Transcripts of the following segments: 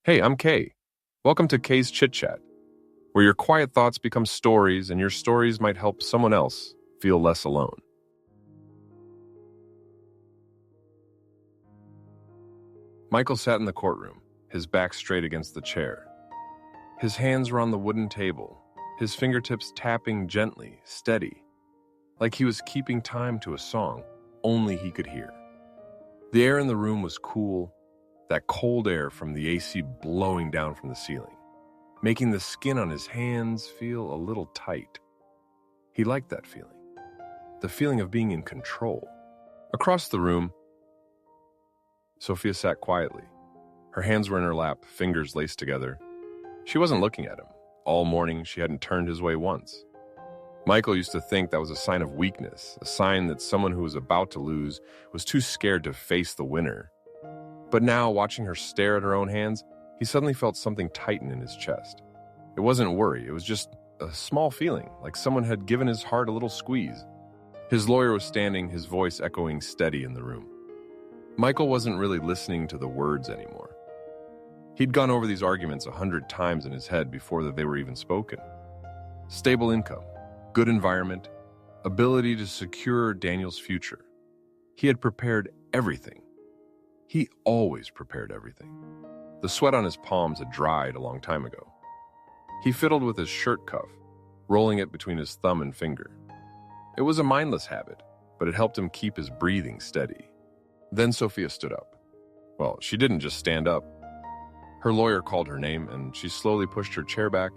Hey, I'm Kay. Welcome to Kay's Chit-Chat, where your quiet thoughts become stories and your stories might help someone else feel less alone. Michael sat in the courtroom, his back straight against the chair. His hands were on the wooden table, his fingertips tapping gently, steady, like he was keeping time to a song only he could hear. The air in the room was cool, that cold air from the AC blowing down from the ceiling, making the skin on his hands feel a little tight. He liked that feeling, the feeling of being in control. Across the room, Sophia sat quietly. Her hands were in her lap, fingers laced together. She wasn't looking at him. All morning, she hadn't turned his way once. Michael used to think that was a sign of weakness, a sign that someone who was about to lose was too scared to face the winner. But now, watching her stare at her own hands, he suddenly felt something tighten in his chest. It wasn't worry, it was just a small feeling, like someone had given his heart a little squeeze. His lawyer was standing, his voice echoing steady in the room. Michael wasn't really listening to the words anymore. He'd gone over these arguments 100 times in his head before they were even spoken. Stable income, good environment, ability to secure Daniel's future. He had prepared everything. He always prepared everything. The sweat on his palms had dried a long time ago. He fiddled with his shirt cuff, rolling it between his thumb and finger. It was a mindless habit, but it helped him keep his breathing steady. Then Sophia stood up. Well, she didn't just stand up. Her lawyer called her name, and she slowly pushed her chair back.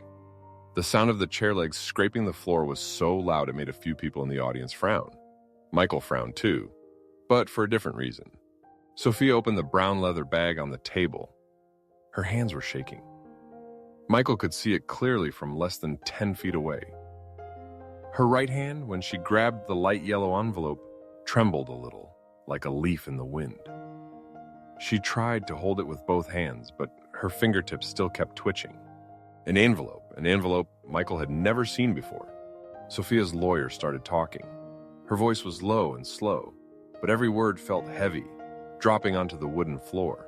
The sound of the chair legs scraping the floor was so loud it made a few people in the audience frown. Michael frowned too, but for a different reason. Sophia opened the brown leather bag on the table. Her hands were shaking. Michael could see it clearly from less than 10 feet away. Her right hand, when she grabbed the light yellow envelope, trembled a little, like a leaf in the wind. She tried to hold it with both hands, but her fingertips still kept twitching. An envelope Michael had never seen before. Sophia's lawyer started talking. Her voice was low and slow, but every word felt heavy, dropping onto the wooden floor.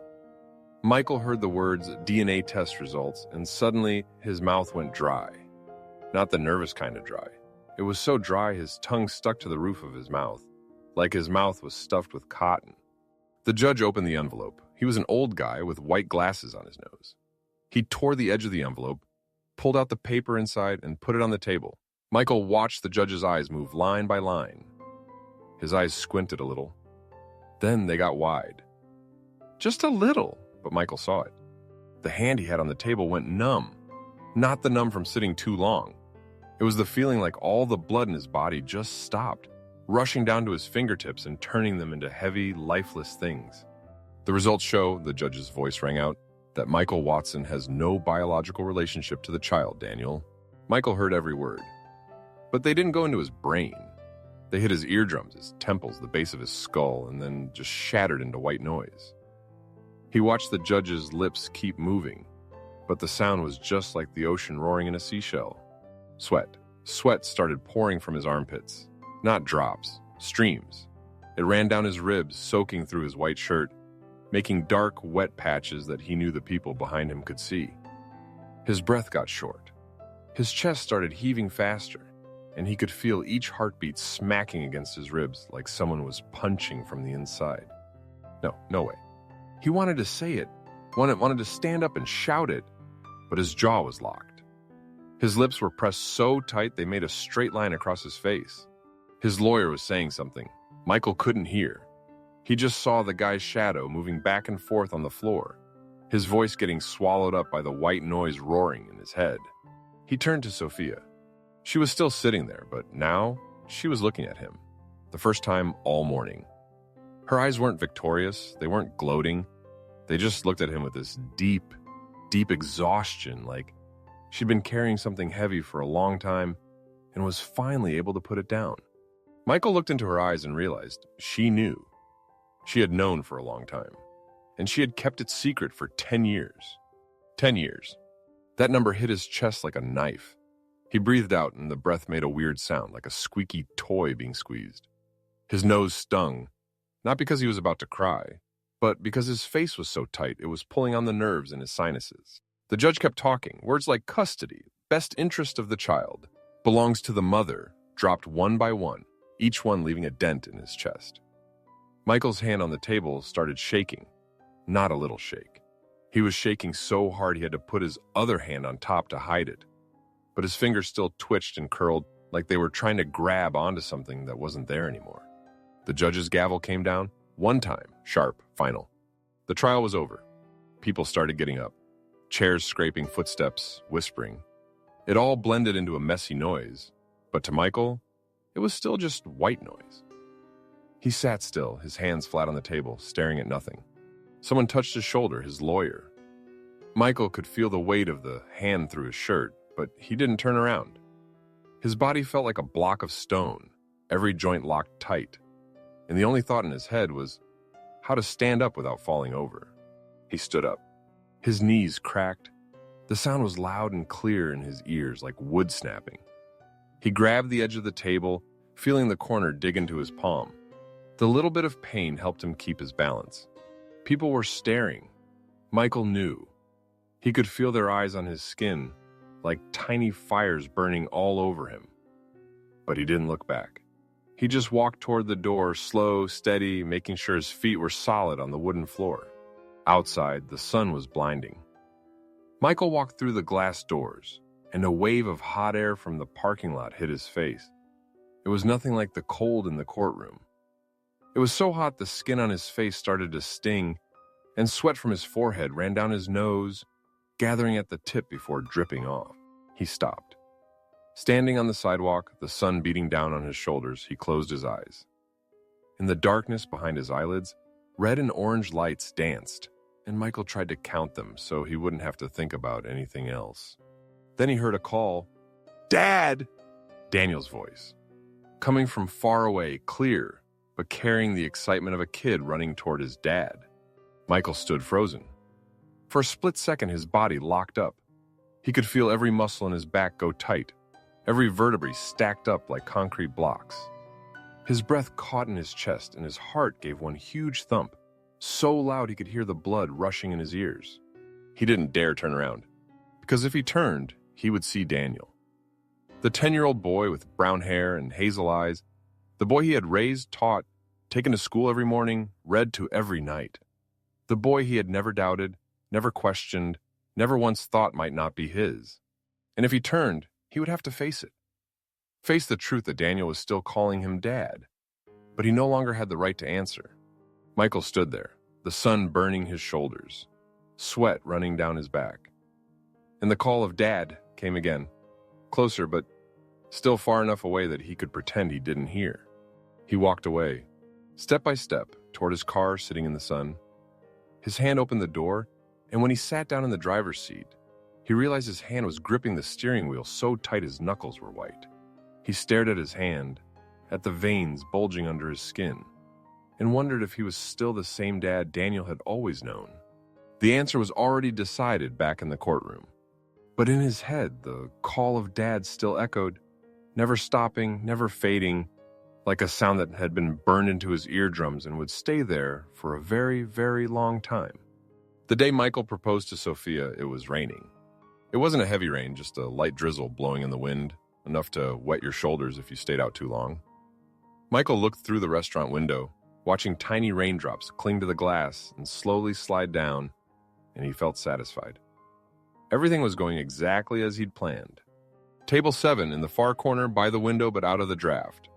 Michael heard the words DNA test results, and suddenly his mouth went dry. Not the nervous kind of dry. It was so dry his tongue stuck to the roof of his mouth, like his mouth was stuffed with cotton. The judge opened the envelope. He was an old guy with white glasses on his nose. He tore the edge of the envelope, pulled out the paper inside, and put it on the table. Michael watched the judge's eyes move line by line. His eyes squinted a little. Then they got wide. Just a little, but Michael saw it. The hand he had on the table went numb. Not the numb from sitting too long. It was the feeling like all the blood in his body just stopped, rushing down to his fingertips and turning them into heavy, lifeless things. The results show, the judge's voice rang out, that Michael Watson has no biological relationship to the child, Daniel. Michael heard every word. But they didn't go into his brain. They hit his eardrums, his temples, the base of his skull, and then just shattered into white noise. He watched the judge's lips keep moving, but the sound was just like the ocean roaring in a seashell. Sweat started pouring from his armpits. Not drops, streams. It ran down his ribs, soaking through his white shirt, making dark, wet patches that he knew the people behind him could see. His breath got short. His chest started heaving faster, and he could feel each heartbeat smacking against his ribs like someone was punching from the inside. No way. He wanted to say it, wanted to stand up and shout it, but his jaw was locked. His lips were pressed so tight they made a straight line across his face. His lawyer was saying something. Michael couldn't hear. He just saw the guy's shadow moving back and forth on the floor, his voice getting swallowed up by the white noise roaring in his head. He turned to Sophia. She was still sitting there, but now she was looking at him. The first time all morning. Her eyes weren't victorious, they weren't gloating. They just looked at him with this deep exhaustion, like she'd been carrying something heavy for a long time and was finally able to put it down. Michael looked into her eyes and realized she knew. She had known for a long time, and she had kept it secret for 10 years. 10 years. That number hit his chest like a knife. He breathed out, and the breath made a weird sound, like a squeaky toy being squeezed. His nose stung, not because he was about to cry, but because his face was so tight, it was pulling on the nerves in his sinuses. The judge kept talking. Words like custody, best interest of the child, belongs to the mother, dropped one by one, each one leaving a dent in his chest. Michael's hand on the table started shaking, not a little shake. He was shaking so hard he had to put his other hand on top to hide it, but his fingers still twitched and curled like they were trying to grab onto something that wasn't there anymore. The judge's gavel came down, one time, sharp, final. The trial was over. People started getting up, chairs scraping, footsteps, whispering. It all blended into a messy noise, but to Michael, it was still just white noise. He sat still, his hands flat on the table, staring at nothing. Someone touched his shoulder, his lawyer. Michael could feel the weight of the hand through his shirt, but he didn't turn around. His body felt like a block of stone, every joint locked tight, and the only thought in his head was how to stand up without falling over. He stood up. His knees cracked. The sound was loud and clear in his ears, like wood snapping. He grabbed the edge of the table, feeling the corner dig into his palm. The little bit of pain helped him keep his balance. People were staring. Michael knew. He could feel their eyes on his skin, like tiny fires burning all over him. But he didn't look back. He just walked toward the door, slow, steady, making sure his feet were solid on the wooden floor. Outside, the sun was blinding. Michael walked through the glass doors, and a wave of hot air from the parking lot hit his face. It was nothing like the cold in the courtroom. It was so hot the skin on his face started to sting, and sweat from his forehead ran down his nose, gathering at the tip before dripping off. He stopped. Standing on the sidewalk, the sun beating down on his shoulders, he closed his eyes. In the darkness behind his eyelids, red and orange lights danced, and Michael tried to count them so he wouldn't have to think about anything else. Then he heard a call. "Dad!" Daniel's voice. Coming from far away, clear, but carrying the excitement of a kid running toward his dad. Michael stood frozen. For a split second, his body locked up. He could feel every muscle in his back go tight, every vertebrae stacked up like concrete blocks. His breath caught in his chest, and his heart gave one huge thump, so loud he could hear the blood rushing in his ears. He didn't dare turn around, because if he turned, he would see Daniel. The 10-year-old boy with brown hair and hazel eyes, the boy he had raised, taught, taken to school every morning, read to every night. The boy he had never doubted, never questioned, never once thought might not be his. And if he turned, he would have to face it. Face the truth that Daniel was still calling him Dad. But he no longer had the right to answer. Michael stood there, the sun burning his shoulders, sweat running down his back. And the call of Dad came again, closer but still far enough away that he could pretend he didn't hear. He walked away, step by step, toward his car sitting in the sun. His hand opened the door, and when he sat down in the driver's seat, he realized his hand was gripping the steering wheel so tight his knuckles were white. He stared at his hand, at the veins bulging under his skin, and wondered if he was still the same dad Daniel had always known. The answer was already decided back in the courtroom. But in his head, the call of Dad still echoed, never stopping, never fading, like a sound that had been burned into his eardrums and would stay there for a very, very long time. The day Michael proposed to Sophia, it was raining. It wasn't a heavy rain, just a light drizzle blowing in the wind, enough to wet your shoulders if you stayed out too long. Michael looked through the restaurant window, watching tiny raindrops cling to the glass and slowly slide down, and he felt satisfied. Everything was going exactly as he'd planned. Table 7 in the far corner by the window but out of the draft.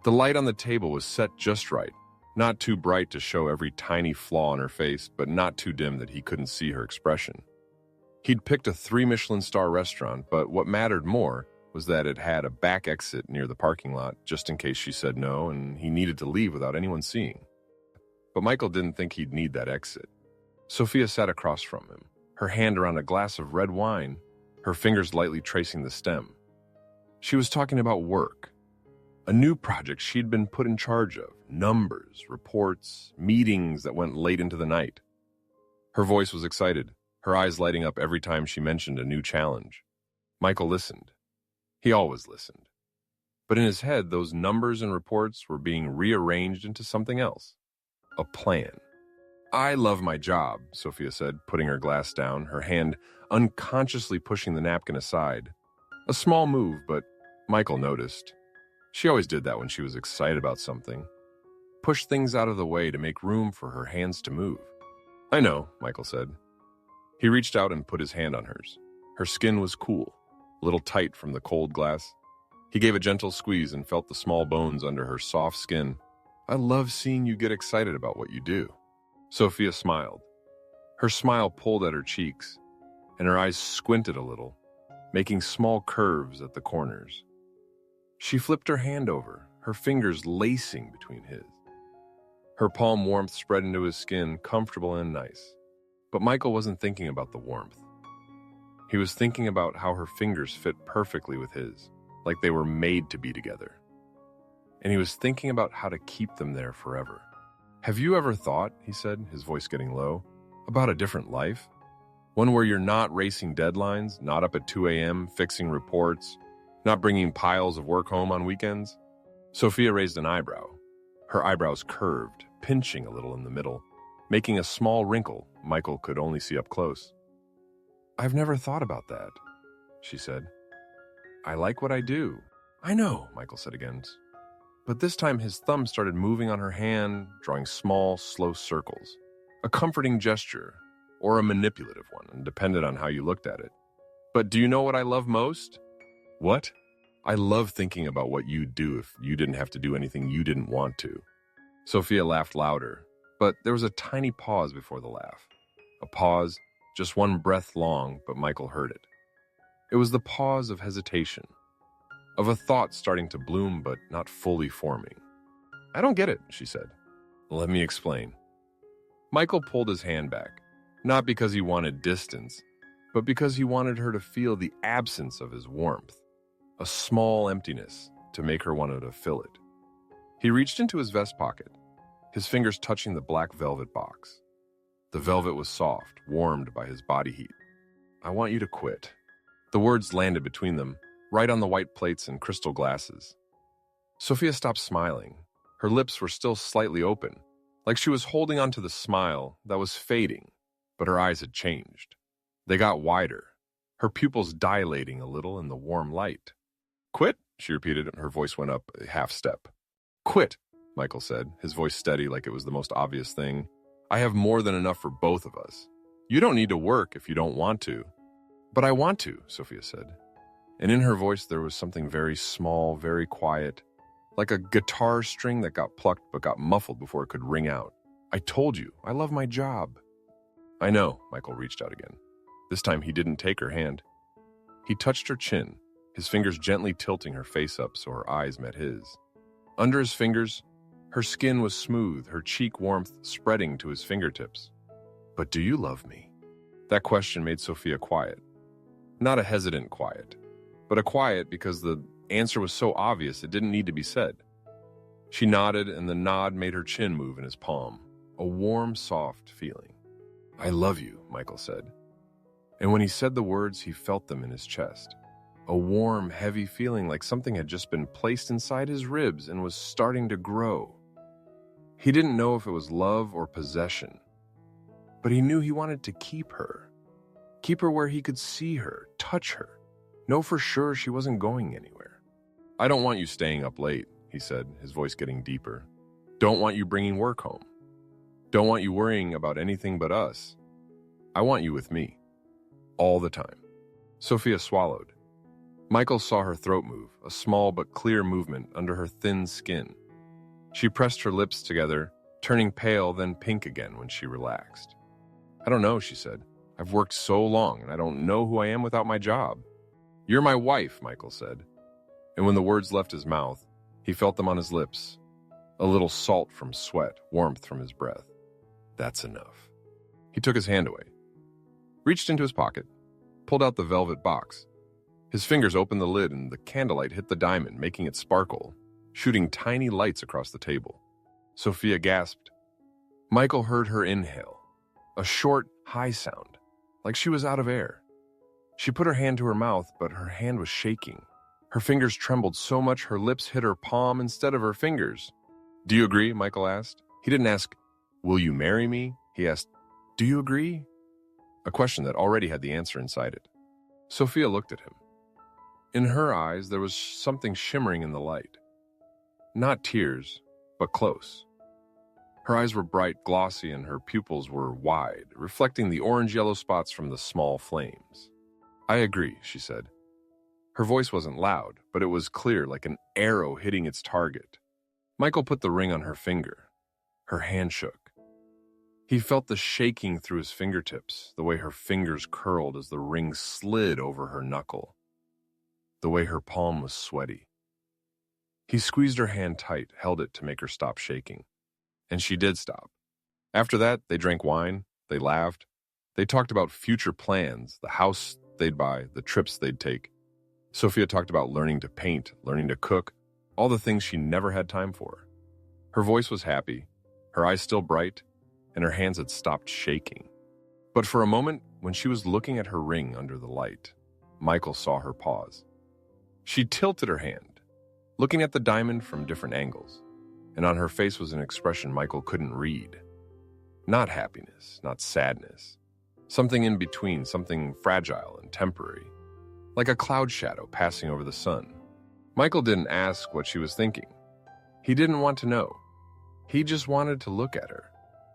The light on the table was set just right, not too bright to show every tiny flaw on her face, but not too dim that he couldn't see her expression. He'd picked a 3 Michelin star restaurant, but what mattered more was that it had a back exit near the parking lot, just in case she said no and he needed to leave without anyone seeing. But Michael didn't think he'd need that exit. Sophia sat across from him, her hand around a glass of red wine, her fingers lightly tracing the stem. She was talking about work, a new project she'd been put in charge of, numbers, reports, meetings that went late into the night. Her voice was excited, her eyes lighting up every time she mentioned a new challenge. Michael listened. He always listened. But in his head, those numbers and reports were being rearranged into something else. A plan. I love my job, Sophia said, putting her glass down, her hand unconsciously pushing the napkin aside. A small move, but Michael noticed. She always did that when she was excited about something. Pushed things out of the way to make room for her hands to move. I know, Michael said. He reached out and put his hand on hers. Her skin was cool, a little tight from the cold glass. He gave a gentle squeeze and felt the small bones under her soft skin. I love seeing you get excited about what you do. Sophia smiled. Her smile pulled at her cheeks, and her eyes squinted a little, making small curves at the corners. She flipped her hand over, her fingers lacing between his. Her palm warmth spread into his skin, comfortable and nice. But Michael wasn't thinking about the warmth. He was thinking about how her fingers fit perfectly with his, like they were made to be together. And he was thinking about how to keep them there forever. Have you ever thought, he said, his voice getting low, about a different life? One where you're not racing deadlines, not up at 2 a.m. fixing reports, not bringing piles of work home on weekends? Sophia raised an eyebrow. Her eyebrows curved, pinching a little in the middle, making a small wrinkle Michael could only see up close. I've never thought about that, she said. I like what I do. I know, Michael said again. But this time his thumb started moving on her hand, drawing small, slow circles. A comforting gesture, or a manipulative one, and depended on how you looked at it. But do you know what I love most? What? I love thinking about what you'd do if you didn't have to do anything you didn't want to. Sophia laughed louder, but there was a tiny pause before the laugh. A pause, just one breath long, but Michael heard it. It was the pause of hesitation, of a thought starting to bloom but not fully forming. I don't get it, she said. Let me explain. Michael pulled his hand back, not because he wanted distance, but because he wanted her to feel the absence of his warmth, a small emptiness to make her want to fill it. He reached into his vest pocket, his fingers touching the black velvet box. The velvet was soft, warmed by his body heat. I want you to quit. The words landed between them, right on the white plates and crystal glasses. Sophia stopped smiling. Her lips were still slightly open, like she was holding on to the smile that was fading, but her eyes had changed. They got wider, her pupils dilating a little in the warm light. Quit, she repeated, and her voice went up a half step. Quit, Michael said, his voice steady like it was the most obvious thing. I have more than enough for both of us. You don't need to work if you don't want to. But I want to, Sophia said. And in her voice there was something very small, very quiet, like a guitar string that got plucked but got muffled before it could ring out. I told you, I love my job. I know, Michael reached out again. This time he didn't take her hand. He touched her chin, his fingers gently tilting her face up so her eyes met his. Under his fingers, her skin was smooth, her cheek warmth spreading to his fingertips. But do you love me? That question made Sophia quiet. Not a hesitant quiet, but a quiet because the answer was so obvious it didn't need to be said. She nodded, and the nod made her chin move in his palm, a warm, soft feeling. I love you, Michael said. And when he said the words, he felt them in his chest. A warm, heavy feeling like something had just been placed inside his ribs and was starting to grow. He didn't know if it was love or possession, but he knew he wanted to keep her. Keep her where he could see her, touch her, know for sure she wasn't going anywhere. I don't want you staying up late, he said, his voice getting deeper. Don't want you bringing work home. Don't want you worrying about anything but us. I want you with me. All the time. Sophia swallowed. Michael saw her throat move, a small but clear movement under her thin skin. She pressed her lips together, turning pale then pink again when she relaxed. I don't know, she said. I've worked so long, and I don't know who I am without my job. You're my wife, Michael said. And when the words left his mouth, he felt them on his lips. A little salt from sweat, warmth from his breath. That's enough. He took his hand away, reached into his pocket, pulled out the velvet box. His fingers opened the lid, and the candlelight hit the diamond, making it sparkle, shooting tiny lights across the table. Sophia gasped. Michael heard her inhale, a short, high sound, like she was out of air. She put her hand to her mouth, but her hand was shaking. Her fingers trembled so much her lips hit her palm instead of her fingers. Do you agree? Michael asked. He didn't ask, will you marry me? He asked, "Do you agree?" A question that already had the answer inside it. Sophia looked at him. In her eyes, there was something shimmering in the light. Not tears, but close. Her eyes were bright, glossy, and her pupils were wide, reflecting the orange-yellow spots from the small flames. "I agree," she said. Her voice wasn't loud, but it was clear, like an arrow hitting its target. Michael put the ring on her finger. Her hand shook. He felt the shaking through his fingertips, the way her fingers curled as the ring slid over her knuckle, the way her palm was sweaty. He squeezed her hand tight, held it to make her stop shaking. And she did stop. After that, they drank wine, they laughed, they talked about future plans, the house they'd buy, the trips they'd take. Sophia talked about learning to paint, learning to cook, all the things she never had time for. Her voice was happy, her eyes still bright, and her hands had stopped shaking. But for a moment, when she was looking at her ring under the light, Michael saw her pause. She tilted her hand, looking at the diamond from different angles, and on her face was an expression Michael couldn't read. Not happiness, not sadness. Something in between, something fragile and temporary, like a cloud shadow passing over the sun. Michael didn't ask what she was thinking. He didn't want to know. He just wanted to look at her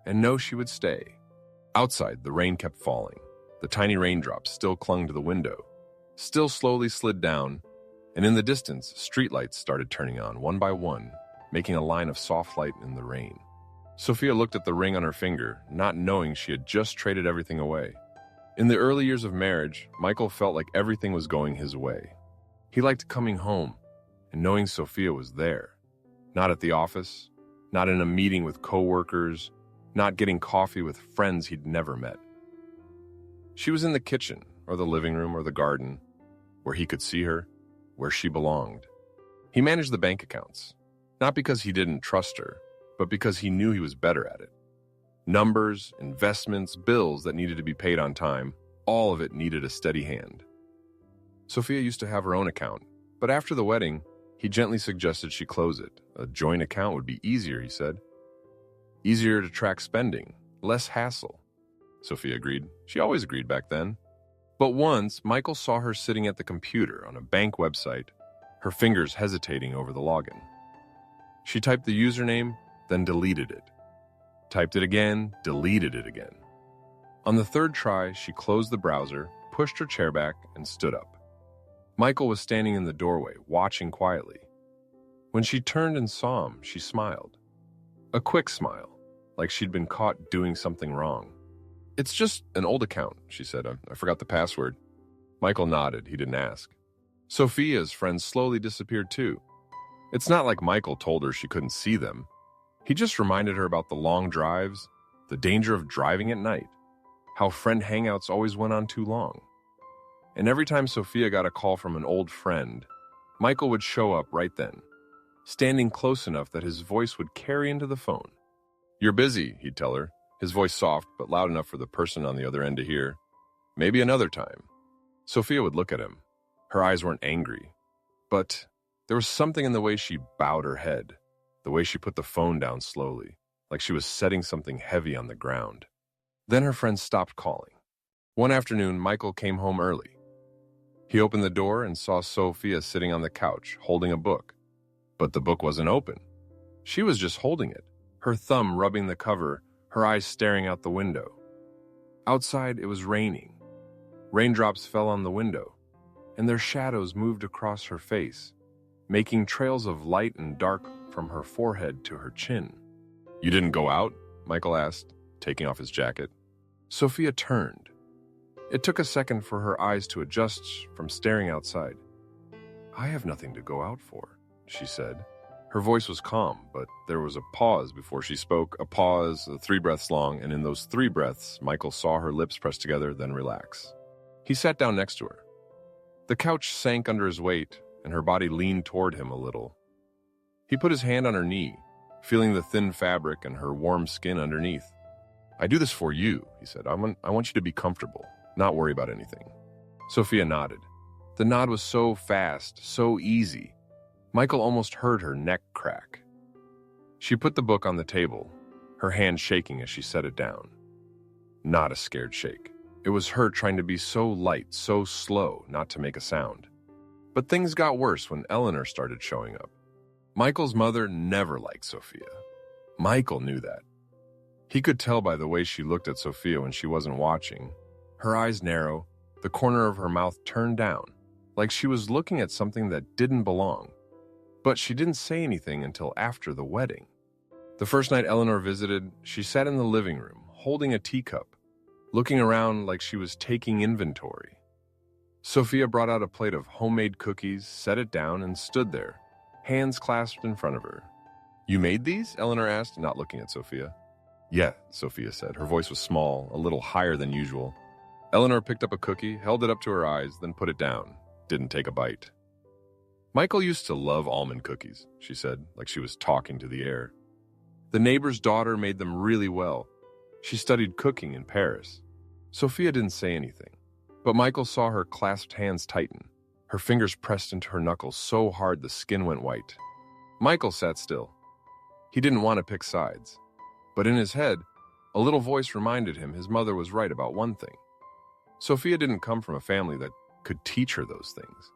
and know she would stay. Outside, the rain kept falling. The tiny raindrops still clung to the window, still slowly slid down, and in the distance, streetlights started turning on one by one, making a line of soft light in the rain. Sophia looked at the ring on her finger, not knowing she had just traded everything away. In the early years of marriage, Michael felt like everything was going his way. He liked coming home and knowing Sophia was there. Not at the office, not in a meeting with coworkers, not getting coffee with friends he'd never met. She was in the kitchen, or the living room, or the garden, where he could see her, where she belonged. He managed the bank accounts, not because he didn't trust her, but because he knew he was better at it. Numbers, investments, bills that needed to be paid on time, all of it needed a steady hand. Sophia used to have her own account, but after the wedding, he gently suggested she close it. A joint account would be easier, he said. Easier to track spending, less hassle. Sophia agreed. She always agreed back then. But once, Michael saw her sitting at the computer on a bank website, her fingers hesitating over the login. She typed the username, then deleted it. Typed it again, deleted it again. On the third try, she closed the browser, pushed her chair back, and stood up. Michael was standing in the doorway, watching quietly. When she turned and saw him, she smiled. A quick smile, like she'd been caught doing something wrong. "It's just an old account," she said. I forgot the password. Michael nodded. He didn't ask. Sophia's friends slowly disappeared too. It's not like Michael told her she couldn't see them. He just reminded her about the long drives, the danger of driving at night, how friend hangouts always went on too long. And every time Sophia got a call from an old friend, Michael would show up right then, standing close enough that his voice would carry into the phone. "You're busy," he'd tell her, his voice soft but loud enough for the person on the other end to hear. "Maybe another time." Sophia would look at him. Her eyes weren't angry, but there was something in the way she bowed her head, the way she put the phone down slowly, like she was setting something heavy on the ground. Then her friends stopped calling. One afternoon, Michael came home early. He opened the door and saw Sophia sitting on the couch, holding a book. But the book wasn't open. She was just holding it, her thumb rubbing the cover, her eyes staring out the window. Outside, it was raining. Raindrops fell on the window, and their shadows moved across her face, making trails of light and dark from her forehead to her chin. "You didn't go out?" Michael asked, taking off his jacket. Sophia turned. It took a second for her eyes to adjust from staring outside. "I have nothing to go out for," she said. Her voice was calm, but there was a pause before she spoke, a pause, 3 breaths long, and in those 3 breaths, Michael saw her lips press together, then relax. He sat down next to her. The couch sank under his weight, and her body leaned toward him a little. He put his hand on her knee, feeling the thin fabric and her warm skin underneath. "I do this for you," he said. I want you to be comfortable, not worry about anything." Sophia nodded. The nod was so fast, so easy. Michael almost heard her neck crack. She put the book on the table, her hand shaking as she set it down. not a scared shake. It was her trying to be so light, so slow, not to make a sound. But things got worse when Eleanor started showing up. Michael's mother never liked Sophia. Michael knew that. He could tell by the way she looked at Sophia when she wasn't watching. Her eyes narrow, the corner of her mouth turned down, like she was looking at something that didn't belong. But she didn't say anything until after the wedding. The first night Eleanor visited, she sat in the living room, holding a teacup, looking around like she was taking inventory. Sophia brought out a plate of homemade cookies, set it down, and stood there, hands clasped in front of her. "You made these?" Eleanor asked, not looking at Sophia. "Yeah," Sophia said. Her voice was small, a little higher than usual. Eleanor picked up a cookie, held it up to her eyes, then put it down. Didn't take a bite. "Michael used to love almond cookies," she said, like she was talking to the air. "The neighbor's daughter made them really well. She studied cooking in Paris." Sophia didn't say anything, but Michael saw her clasped hands tighten. Her fingers pressed into her knuckles so hard the skin went white. Michael sat still. He didn't want to pick sides. But in his head, a little voice reminded him his mother was right about one thing. Sophia didn't come from a family that could teach her those things.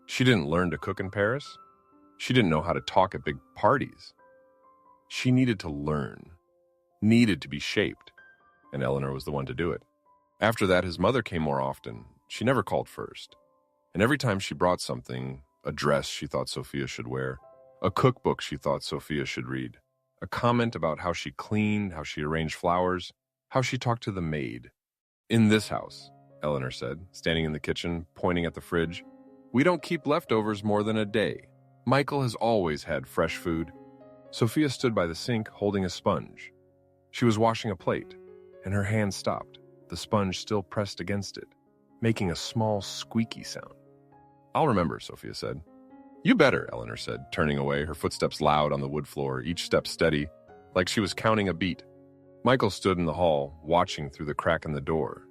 She didn't learn to cook in Paris. She didn't know how to talk at big parties. She needed to learn, needed to be shaped, and Eleanor was the one to do it. After that, his mother came more often. She never called first. And every time she brought something, a dress she thought Sophia should wear, a cookbook she thought Sophia should read, a comment about how she cleaned, how she arranged flowers, how she talked to the maid. "In this house," Eleanor said, standing in the kitchen, pointing at the fridge, "we don't keep leftovers more than a day. Michael has always had fresh food." Sophia stood by the sink, holding a sponge. She was washing a plate, and her hand stopped, the sponge still pressed against it, making a small squeaky sound. "I'll remember," Sophia said. "You better," Eleanor said, turning away, her footsteps loud on the wood floor, each step steady, like she was counting a beat. Michael stood in the hall, watching through the crack in the door.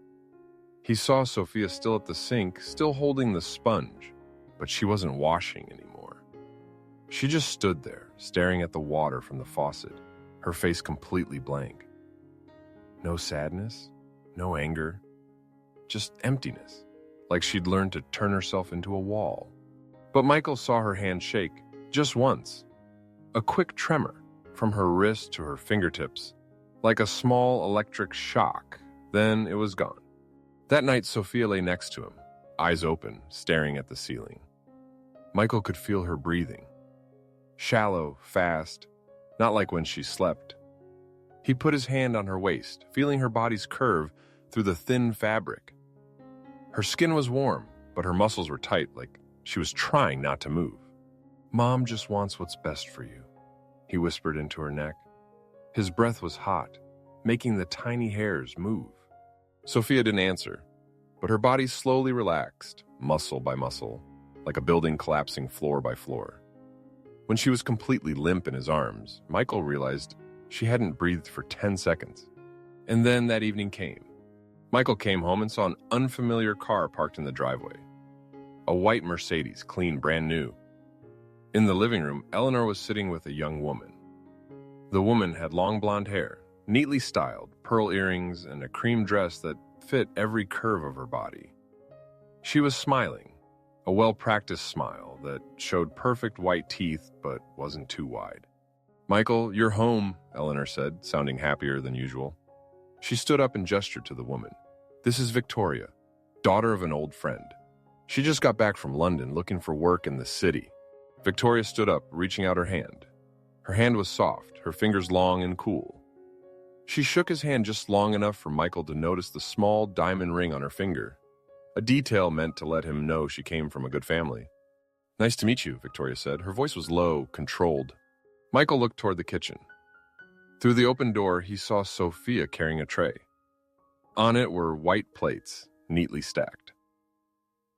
He saw Sophia still at the sink, still holding the sponge, but she wasn't washing anymore. She just stood there, staring at the water from the faucet, her face completely blank. No sadness, no anger, just emptiness, like she'd learned to turn herself into a wall. But Michael saw her hand shake, just once. A quick tremor, from her wrist to her fingertips, like a small electric shock. Then it was gone. That night, Sophia lay next to him, eyes open, staring at the ceiling. Michael could feel her breathing. Shallow, fast, not like when she slept. He put his hand on her waist, feeling her body's curve through the thin fabric. Her skin was warm, but her muscles were tight, like she was trying not to move. "Mom just wants what's best for you," he whispered into her neck. His breath was hot, making the tiny hairs move. Sophia didn't answer, but her body slowly relaxed, muscle by muscle, like a building collapsing floor by floor. When she was completely limp in his arms, Michael realized she hadn't breathed for 10 seconds. And then that evening came. Michael came home and saw an unfamiliar car parked in the driveway. A white Mercedes, clean, brand new. In the living room, Eleanor was sitting with a young woman. The woman had long blonde hair, neatly styled, pearl earrings, and a cream dress that fit every curve of her body. She was smiling, a well-practiced smile that showed perfect white teeth but wasn't too wide. "Michael, you're home," Eleanor said, sounding happier than usual. She stood up and gestured to the woman. "This is Victoria, daughter of an old friend. She just got back from London looking for work in the city." Victoria stood up, reaching out her hand. Her hand was soft, her fingers long and cool. She shook his hand just long enough for Michael to notice the small diamond ring on her finger, a detail meant to let him know she came from a good family. "Nice to meet you," Victoria said. Her voice was low, controlled. Michael looked toward the kitchen. Through the open door, he saw Sophia carrying a tray. On it were white plates, neatly stacked.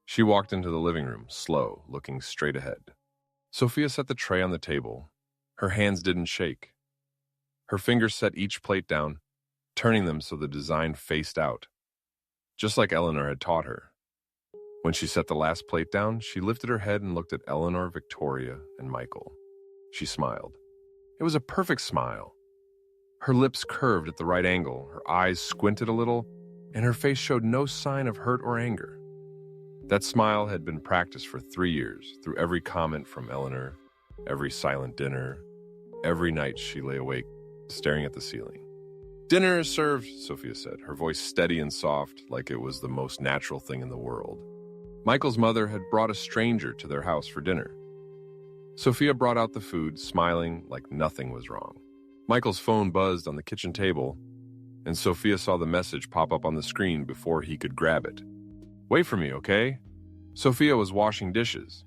She walked into the living room, slow, looking straight ahead. Sophia set the tray on the table. Her hands didn't shake. Her fingers set each plate down, turning them so the design faced out, just like Eleanor had taught her. When she set the last plate down, she lifted her head and looked at Eleanor, Victoria, and Michael. She smiled. It was a perfect smile. Her lips curved at the right angle, her eyes squinted a little, and her face showed no sign of hurt or anger. That smile had been practiced for 3 years, through every comment from Eleanor, every silent dinner, every night she lay awake, staring at the ceiling. "Dinner is served," Sophia said, her voice steady and soft, like it was the most natural thing in the world. Michael's mother had brought a stranger to their house for dinner. Sophia brought out the food, smiling like nothing was wrong. Michael's phone buzzed on the kitchen table, and Sophia saw the message pop up on the screen before he could grab it. "Wait for me, okay?" Sophia was washing dishes.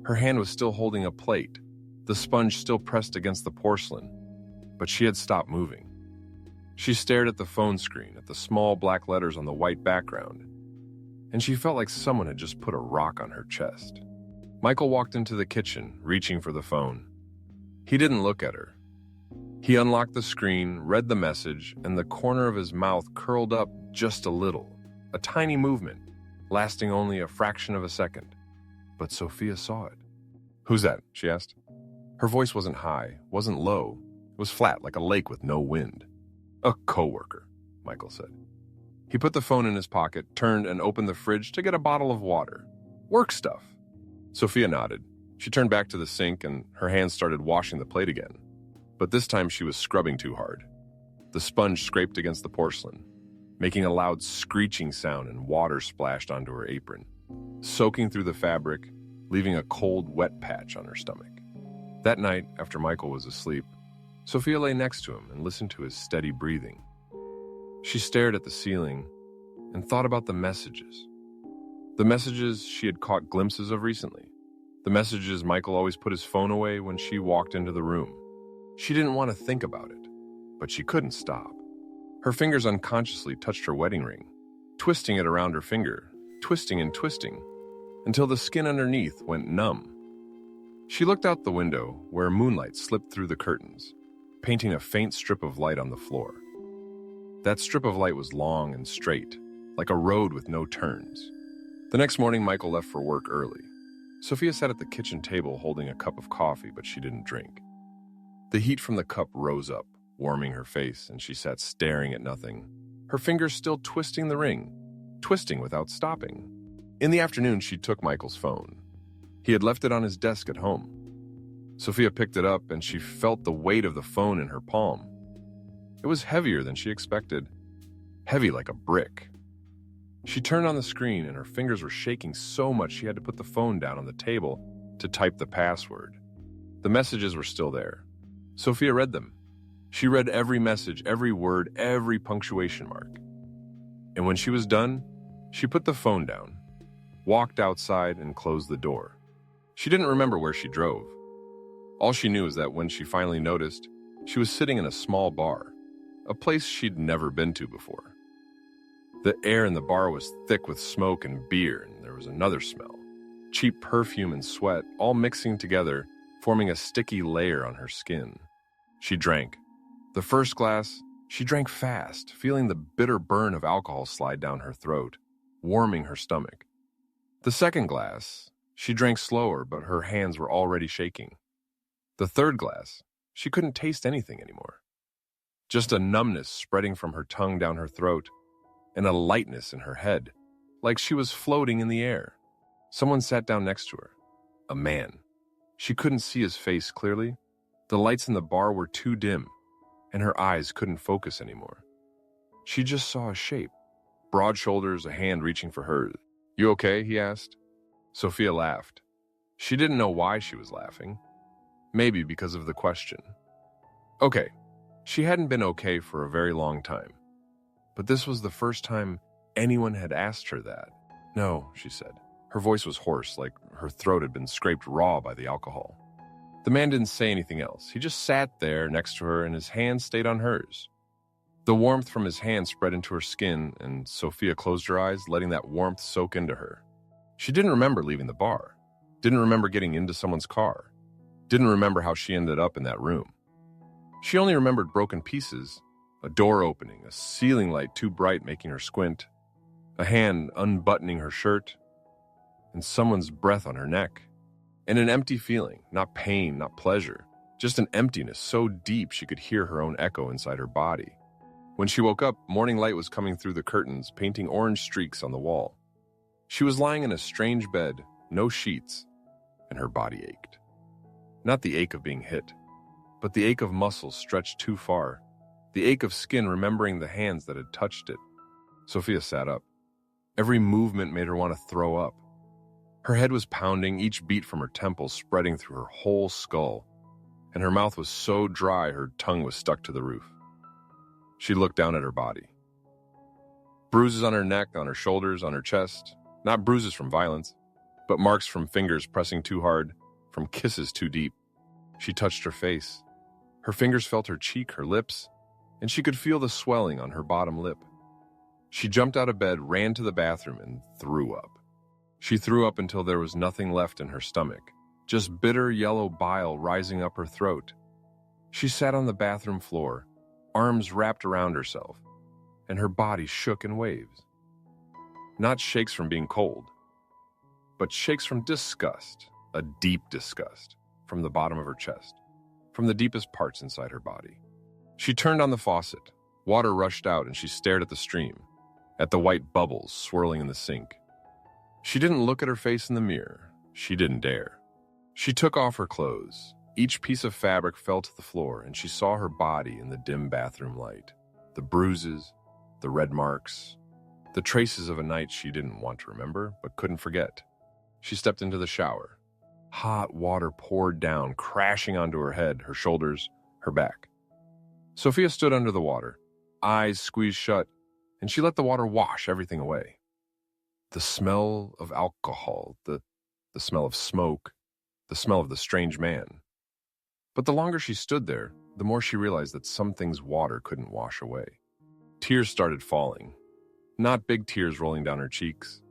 Her hand was still holding a plate, the sponge still pressed against the porcelain, but she had stopped moving. She stared at the phone screen, at the small black letters on the white background, and she felt like someone had just put a rock on her chest. Michael walked into the kitchen, reaching for the phone. He didn't look at her. He unlocked the screen, read the message, and the corner of his mouth curled up just a little, a tiny movement, lasting only a fraction of a second. But Sophia saw it. "Who's that?" she asked. Her voice wasn't high, wasn't low. It was flat, like a lake with no wind. "A coworker," Michael said. He put the phone in his pocket, turned and opened the fridge to get a bottle of water. "Work stuff." Sophia nodded. She turned back to the sink and her hands started washing the plate again. But this time she was scrubbing too hard. The sponge scraped against the porcelain, making a loud screeching sound, and water splashed onto her apron, soaking through the fabric, leaving a cold, wet patch on her stomach. That night, after Michael was asleep, Sophia lay next to him and listened to his steady breathing. She stared at the ceiling and thought about the messages. The messages she had caught glimpses of recently. The messages Michael always put his phone away when she walked into the room. She didn't want to think about it, but she couldn't stop. Her fingers unconsciously touched her wedding ring, twisting it around her finger, twisting and twisting, until the skin underneath went numb. She looked out the window, where moonlight slipped through the curtains, painting a faint strip of light on the floor. That strip of light was long and straight, like a road with no turns. The next morning, Michael left for work early. Sophia sat at the kitchen table holding a cup of coffee, but she didn't drink. The heat from the cup rose up, warming her face, and she sat staring at nothing, her fingers still twisting the ring, twisting without stopping. In the afternoon, she took Michael's phone. He had left it on his desk at home. Sophia picked it up, and she felt the weight of the phone in her palm. It was heavier than she expected, heavy like a brick. She turned on the screen, and her fingers were shaking so much she had to put the phone down on the table to type the password. The messages were still there. Sophia read them. She read every message, every word, every punctuation mark. And when she was done, she put the phone down, walked outside, and closed the door. She didn't remember where she drove. All she knew is that when she finally noticed, she was sitting in a small bar, a place she'd never been to before. The air in the bar was thick with smoke and beer, and there was another smell, cheap perfume and sweat, all mixing together, forming a sticky layer on her skin. She drank. The first glass, she drank fast, feeling the bitter burn of alcohol slide down her throat, warming her stomach. The second glass, she drank slower, but her hands were already shaking. The third glass, she couldn't taste anything anymore. Just a numbness spreading from her tongue down her throat, and a lightness in her head, like she was floating in the air. Someone sat down next to her. A man. She couldn't see his face clearly. The lights in the bar were too dim, and her eyes couldn't focus anymore. She just saw a shape. Broad shoulders, a hand reaching for hers. "You okay?" he asked. Sophia laughed. She didn't know why she was laughing. Maybe because of the question. Okay. She hadn't been okay for a very long time. But this was the first time anyone had asked her that. "No," she said. Her voice was hoarse, like her throat had been scraped raw by the alcohol. The man didn't say anything else. He just sat there next to her, and his hand stayed on hers. The warmth from his hand spread into her skin, and Sophia closed her eyes, letting that warmth soak into her. She didn't remember leaving the bar, didn't remember getting into someone's car, didn't remember how she ended up in that room. She only remembered broken pieces, a door opening, a ceiling light too bright making her squint, a hand unbuttoning her shirt, and someone's breath on her neck. And an empty feeling, not pain, not pleasure, Just an emptiness so deep she could hear her own echo inside her body. When she woke up, morning light was coming through the curtains, painting orange streaks on the wall. She was lying in a strange bed, no sheets, and her body ached. Not the ache of being hit, but the ache of muscles stretched too far, the ache of skin remembering the hands that had touched it. Sophia sat up. Every movement made her want to throw up. Her head was pounding, each beat from her temples spreading through her whole skull, and her mouth was so dry her tongue was stuck to the roof. She looked down at her body. Bruises on her neck, on her shoulders, on her chest. Not bruises from violence, but marks from fingers pressing too hard, from kisses too deep. She touched her face. Her fingers felt her cheek, her lips, and she could feel the swelling on her bottom lip. She jumped out of bed, ran to the bathroom, and threw up. She threw up until there was nothing left in her stomach, just bitter yellow bile rising up her throat. She sat on the bathroom floor, arms wrapped around herself, and her body shook in waves. Not shakes from being cold, but shakes from disgust, a deep disgust, from the bottom of her chest, from the deepest parts inside her body. She turned on the faucet. Water rushed out and she stared at the stream, at the white bubbles swirling in the sink. She didn't look at her face in the mirror. She didn't dare. She took off her clothes. Each piece of fabric fell to the floor, and she saw her body in the dim bathroom light. The bruises, the red marks, the traces of a night she didn't want to remember, but couldn't forget. She stepped into the shower. Hot water poured down, crashing onto her head, her shoulders, her back. Sophia stood under the water, eyes squeezed shut, and she let the water wash everything away. The smell of alcohol, the smell of smoke, the smell of the strange man. But the longer she stood there, the more she realized that some things water couldn't wash away. Tears started falling. Not big tears rolling down her cheeks,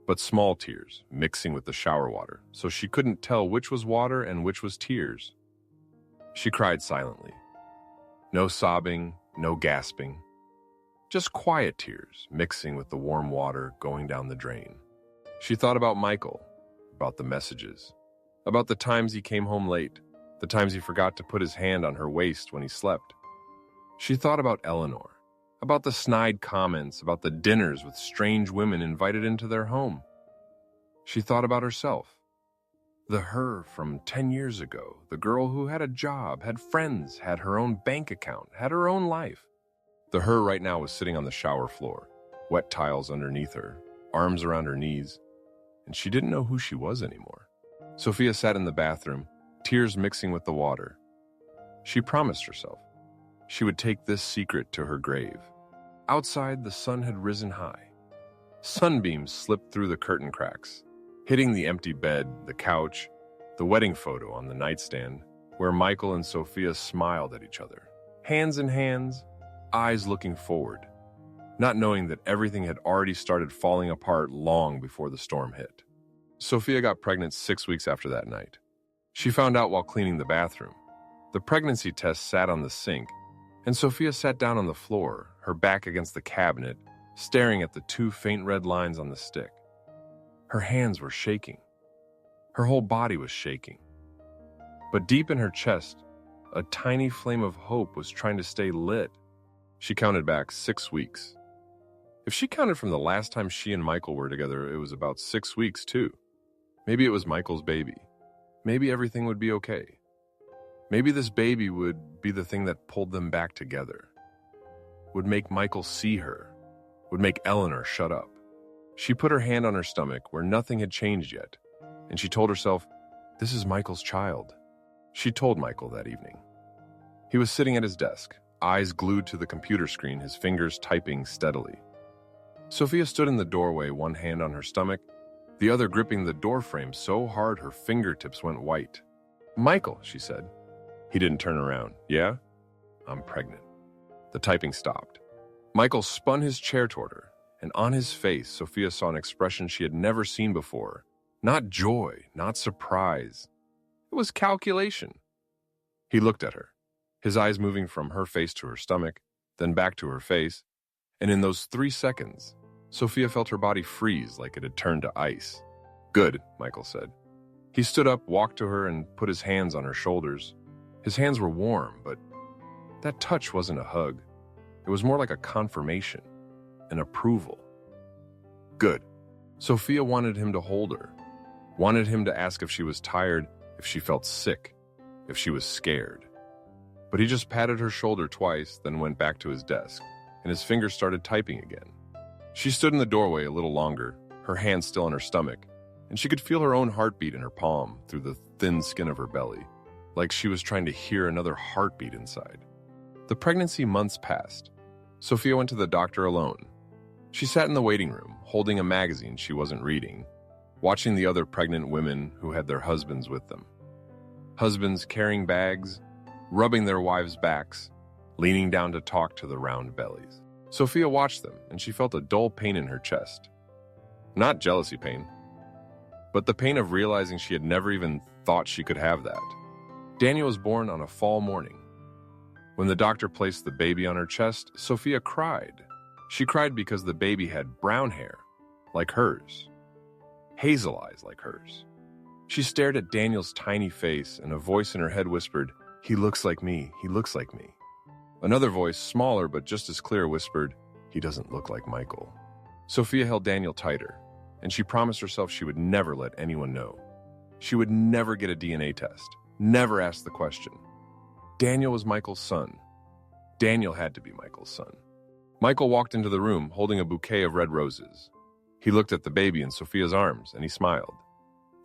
but small tears mixing with the shower water, so she couldn't tell which was water and which was tears. She cried silently. No sobbing, no gasping. Just quiet tears mixing with the warm water going down the drain. She thought about Michael, about the messages, about the times he came home late, the times he forgot to put his hand on her waist when he slept. She thought about Eleanor, about the snide comments, about the dinners with strange women invited into their home. She thought about herself, the her from 10 years ago, the girl who had a job, had friends, had her own bank account, had her own life. The her right now was sitting on the shower floor, wet tiles underneath her, arms around her knees, and she didn't know who she was anymore. Sophia sat in the bathroom, tears mixing with the water. She promised herself she would take this secret to her grave. Outside, the sun had risen high. Sunbeams slipped through the curtain cracks, hitting the empty bed, the couch, the wedding photo on the nightstand, where Michael and Sophia smiled at each other, hands in hands, eyes looking forward, not knowing that everything had already started falling apart long before the storm hit. Sophia got pregnant 6 weeks after that night. She found out while cleaning the bathroom. The pregnancy test sat on the sink, and Sophia sat down on the floor, her back against the cabinet, staring at the 2 faint red lines on the stick. Her hands were shaking. Her whole body was shaking. But deep in her chest, a tiny flame of hope was trying to stay lit. She counted back 6 weeks. If she counted from the last time she and Michael were together, it was about 6 weeks too. Maybe it was Michael's baby. Maybe everything would be okay. Maybe this baby would be the thing that pulled them back together, would make Michael see her, would make Eleanor shut up. She put her hand on her stomach where nothing had changed yet, and she told herself, this is Michael's child. She told Michael that evening. He was sitting at his desk, eyes glued to the computer screen, his fingers typing steadily. Sophia stood in the doorway, one hand on her stomach, the other gripping the door frame so hard her fingertips went white. Michael, she said. He didn't turn around. Yeah? I'm pregnant. The typing stopped. Michael spun his chair toward her, and on his face, Sophia saw an expression she had never seen before. Not joy, not surprise. It was calculation. He looked at her, his eyes moving from her face to her stomach, then back to her face, and in those 3 seconds, Sophia felt her body freeze like it had turned to ice. Good, Michael said. He stood up, walked to her, and put his hands on her shoulders. His hands were warm, but that touch wasn't a hug. It was more like a confirmation, an approval. Good. Sophia wanted him to hold her, wanted him to ask if she was tired, if she felt sick, if she was scared. But he just patted her shoulder twice, then went back to his desk, and his fingers started typing again. She stood in the doorway a little longer, her hands still on her stomach, and she could feel her own heartbeat in her palm through the thin skin of her belly, like she was trying to hear another heartbeat inside. The pregnancy months passed. Sophia went to the doctor alone. She sat in the waiting room, holding a magazine she wasn't reading, watching the other pregnant women who had their husbands with them. Husbands carrying bags, rubbing their wives' backs, leaning down to talk to the round bellies. Sophia watched them, and she felt a dull pain in her chest. Not jealousy pain, but the pain of realizing she had never even thought she could have that. Daniel was born on a fall morning. When the doctor placed the baby on her chest, Sophia cried. She cried because the baby had brown hair, like hers, hazel eyes like hers. She stared at Daniel's tiny face, and a voice in her head whispered, "He looks like me, he looks like me." Another voice, smaller but just as clear, whispered, "He doesn't look like Michael." Sophia held Daniel tighter, and she promised herself she would never let anyone know. She would never get a DNA test, never ask the question. Daniel was Michael's son. Daniel had to be Michael's son. Michael walked into the room holding a bouquet of red roses. He looked at the baby in Sophia's arms, and he smiled.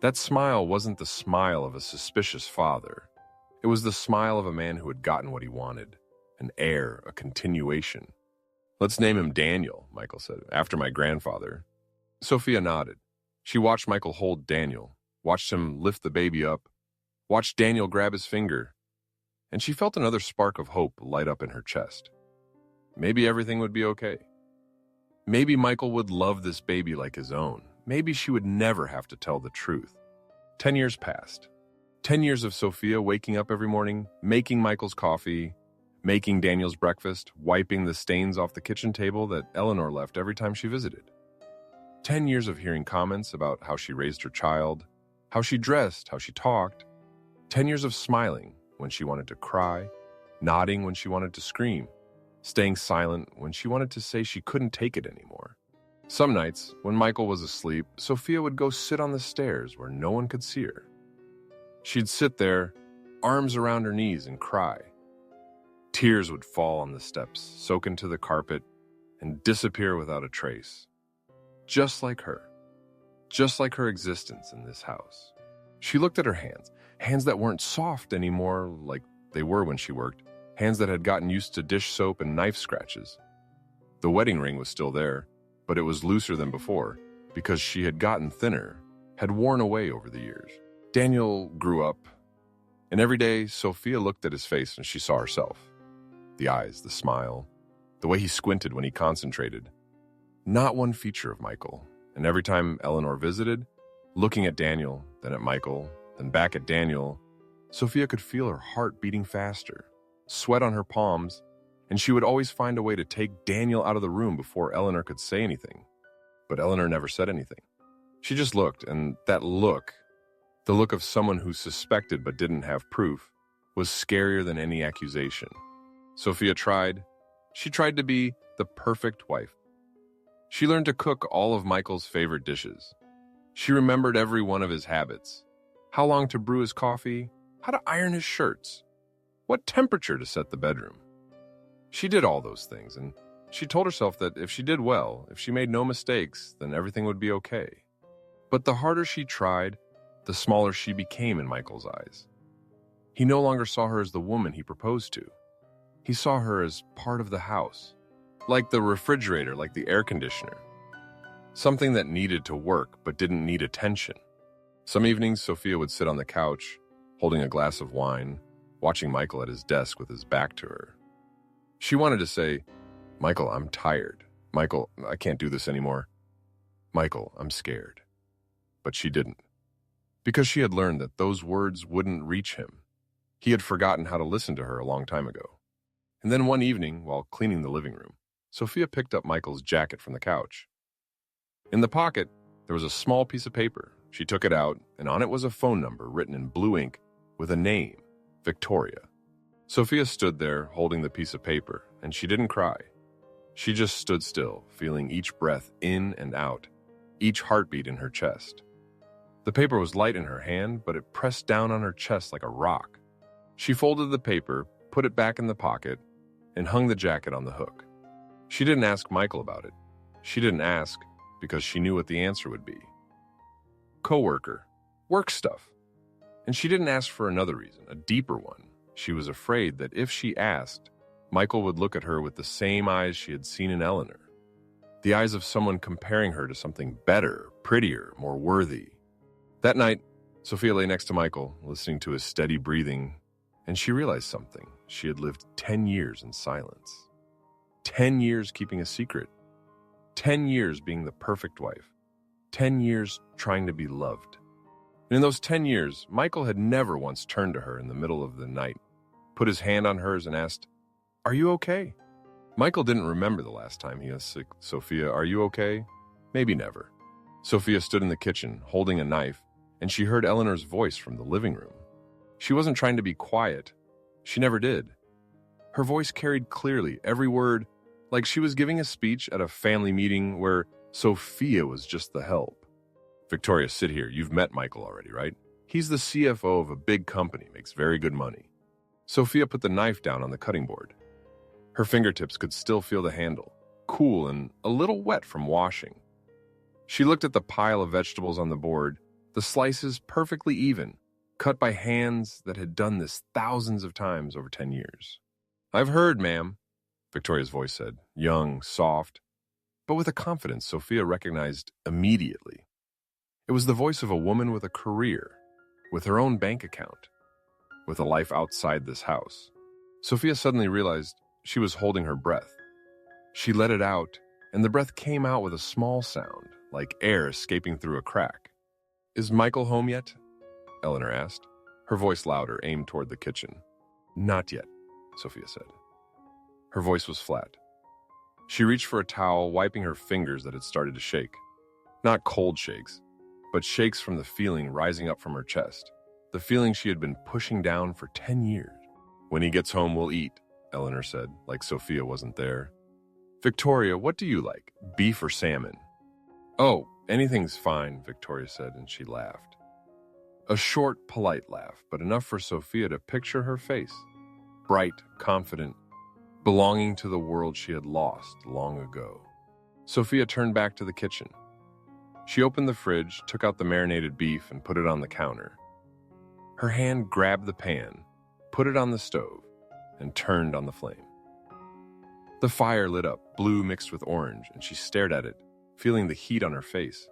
That smile wasn't the smile of a suspicious father. It was the smile of a man who had gotten what he wanted, an heir, a continuation. "Let's name him Daniel," Michael said, "after my grandfather." Sophia nodded. She watched Michael hold Daniel, watched him lift the baby up, watched Daniel grab his finger, and she felt another spark of hope light up in her chest. Maybe everything would be okay. Maybe Michael would love this baby like his own. Maybe she would never have to tell the truth. 10 years passed. 10 years of Sophia waking up every morning, making Michael's coffee, making Daniel's breakfast, wiping the stains off the kitchen table that Eleanor left every time she visited. 10 years of hearing comments about how she raised her child, how she dressed, how she talked. 10 years of smiling when she wanted to cry, nodding when she wanted to scream, staying silent when she wanted to say she couldn't take it anymore. Some nights, when Michael was asleep, Sophia would go sit on the stairs where no one could see her. She'd sit there, arms around her knees, and cry. Tears would fall on the steps, soak into the carpet, and disappear without a trace. Just like her. Just like her existence in this house. She looked at her hands, hands that weren't soft anymore like they were when she worked, hands that had gotten used to dish soap and knife scratches. The wedding ring was still there, but it was looser than before because she had gotten thinner, had worn away over the years. Daniel grew up, and every day Sophia looked at his face and she saw herself. The eyes, the smile, the way he squinted when he concentrated. Not one feature of Michael, and every time Eleanor visited, looking at Daniel, then at Michael, then back at Daniel, Sophia could feel her heart beating faster, sweat on her palms, and she would always find a way to take Daniel out of the room before Eleanor could say anything. But Eleanor never said anything. She just looked, and that look, the look of someone who suspected but didn't have proof, was scarier than any accusation. Sophia tried. She tried to be the perfect wife. She learned to cook all of Michael's favorite dishes. She remembered every one of his habits. How long to brew his coffee, how to iron his shirts, what temperature to set the bedroom. She did all those things, and she told herself that if she did well, if she made no mistakes, then everything would be okay. But the harder she tried, the smaller she became in Michael's eyes. He no longer saw her as the woman he proposed to. He saw her as part of the house, like the refrigerator, like the air conditioner. Something that needed to work but didn't need attention. Some evenings, Sophia would sit on the couch, holding a glass of wine, watching Michael at his desk with his back to her. She wanted to say, "Michael, I'm tired. Michael, I can't do this anymore. Michael, I'm scared." But she didn't. Because she had learned that those words wouldn't reach him. He had forgotten how to listen to her a long time ago. And then one evening, while cleaning the living room, Sophia picked up Michael's jacket from the couch. In the pocket, there was a small piece of paper. She took it out, and on it was a phone number written in blue ink with a name, Victoria. Sophia stood there, holding the piece of paper, and she didn't cry. She just stood still, feeling each breath in and out, each heartbeat in her chest. The paper was light in her hand, but it pressed down on her chest like a rock. She folded the paper, put it back in the pocket, and hung the jacket on the hook. She didn't ask Michael about it. She didn't ask because she knew what the answer would be. Coworker. Work stuff. And she didn't ask for another reason, a deeper one. She was afraid that if she asked, Michael would look at her with the same eyes she had seen in Eleanor. The eyes of someone comparing her to something better, prettier, more worthy. That night, Sophia lay next to Michael, listening to his steady breathing, and she realized something. She had lived 10 years in silence. 10 years keeping a secret. 10 years being the perfect wife. 10 years trying to be loved. And in those 10 years, Michael had never once turned to her in the middle of the night, put his hand on hers and asked, "Are you okay?" Michael didn't remember the last time he asked Sophia, "Are you okay?" Maybe never. Sophia stood in the kitchen, holding a knife, and she heard Eleanor's voice from the living room. She wasn't trying to be quiet. She never did. Her voice carried clearly, every word, like she was giving a speech at a family meeting where Sophia was just the help. "Victoria, sit here. You've met Michael already, right? He's the CFO of a big company, makes very good money." Sophia put the knife down on the cutting board. Her fingertips could still feel the handle, cool and a little wet from washing. She looked at the pile of vegetables on the board, the slices perfectly even, cut by hands that had done this thousands of times over 10 years. "I've heard, ma'am," Victoria's voice said, young, soft, but with a confidence Sophia recognized immediately. It was the voice of a woman with a career, with her own bank account, with a life outside this house. Sophia suddenly realized she was holding her breath. She let it out, and the breath came out with a small sound, like air escaping through a crack. "Is Michael home yet?" Eleanor asked, her voice louder, aimed toward the kitchen. "Not yet," Sophia said. Her voice was flat. She reached for a towel, wiping her fingers that had started to shake. Not cold shakes, but shakes from the feeling rising up from her chest, the feeling she had been pushing down for 10 years. "When he gets home, we'll eat," Eleanor said, like Sophia wasn't there. "Victoria, what do you like, beef or salmon?" "Oh, anything's fine," Victoria said, and she laughed. A short, polite laugh, but enough for Sophia to picture her face. Bright, confident, belonging to the world she had lost long ago. Sophia turned back to the kitchen. She opened the fridge, took out the marinated beef, and put it on the counter. Her hand grabbed the pan, put it on the stove, and turned on the flame. The fire lit up, blue mixed with orange, and she stared at it, feeling the heat on her face.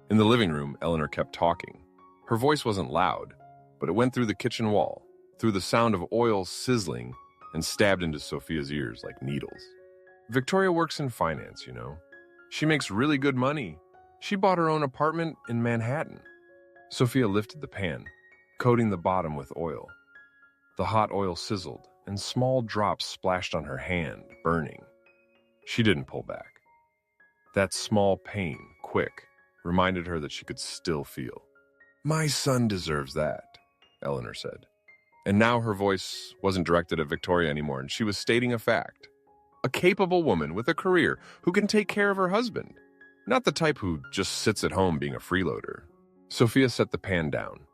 In the living room, Eleanor kept talking. Her voice wasn't loud, but it went through the kitchen wall, through the sound of oil sizzling, and stabbed into Sophia's ears like needles. "Victoria works in finance, you know. She makes really good money. She bought her own apartment in Manhattan." Sophia lifted the pan, coating the bottom with oil. The hot oil sizzled, and small drops splashed on her hand, burning. She didn't pull back. That small pain, quick, reminded her that she could still feel. "My son deserves that," Eleanor said. And now her voice wasn't directed at Victoria anymore, and she was stating a fact. A capable woman with a career who can take care of her husband. Not the type who just sits at home being a freeloader. Sophia set the pan down.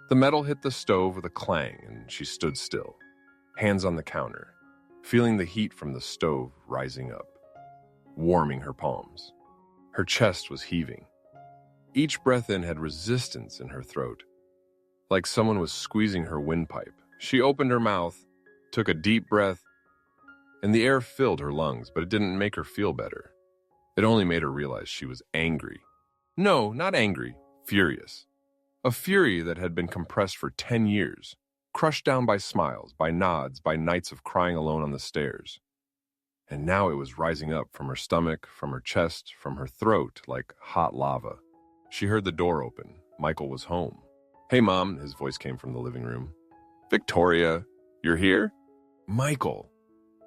The metal hit the stove with a clang, and she stood still, hands on the counter, feeling the heat from the stove rising up, warming her palms. Her chest was heaving. Each breath in had resistance in her throat, like someone was squeezing her windpipe. She opened her mouth, took a deep breath, and the air filled her lungs, but it didn't make her feel better. It only made her realize she was angry. No, not angry, furious. A fury that had been compressed for 10 years, crushed down by smiles, by nods, by nights of crying alone on the stairs. And now it was rising up from her stomach, from her chest, from her throat like hot lava. She heard the door open. Michael was home. "Hey, Mom," his voice came from the living room. "Victoria, you're here?" "Michael."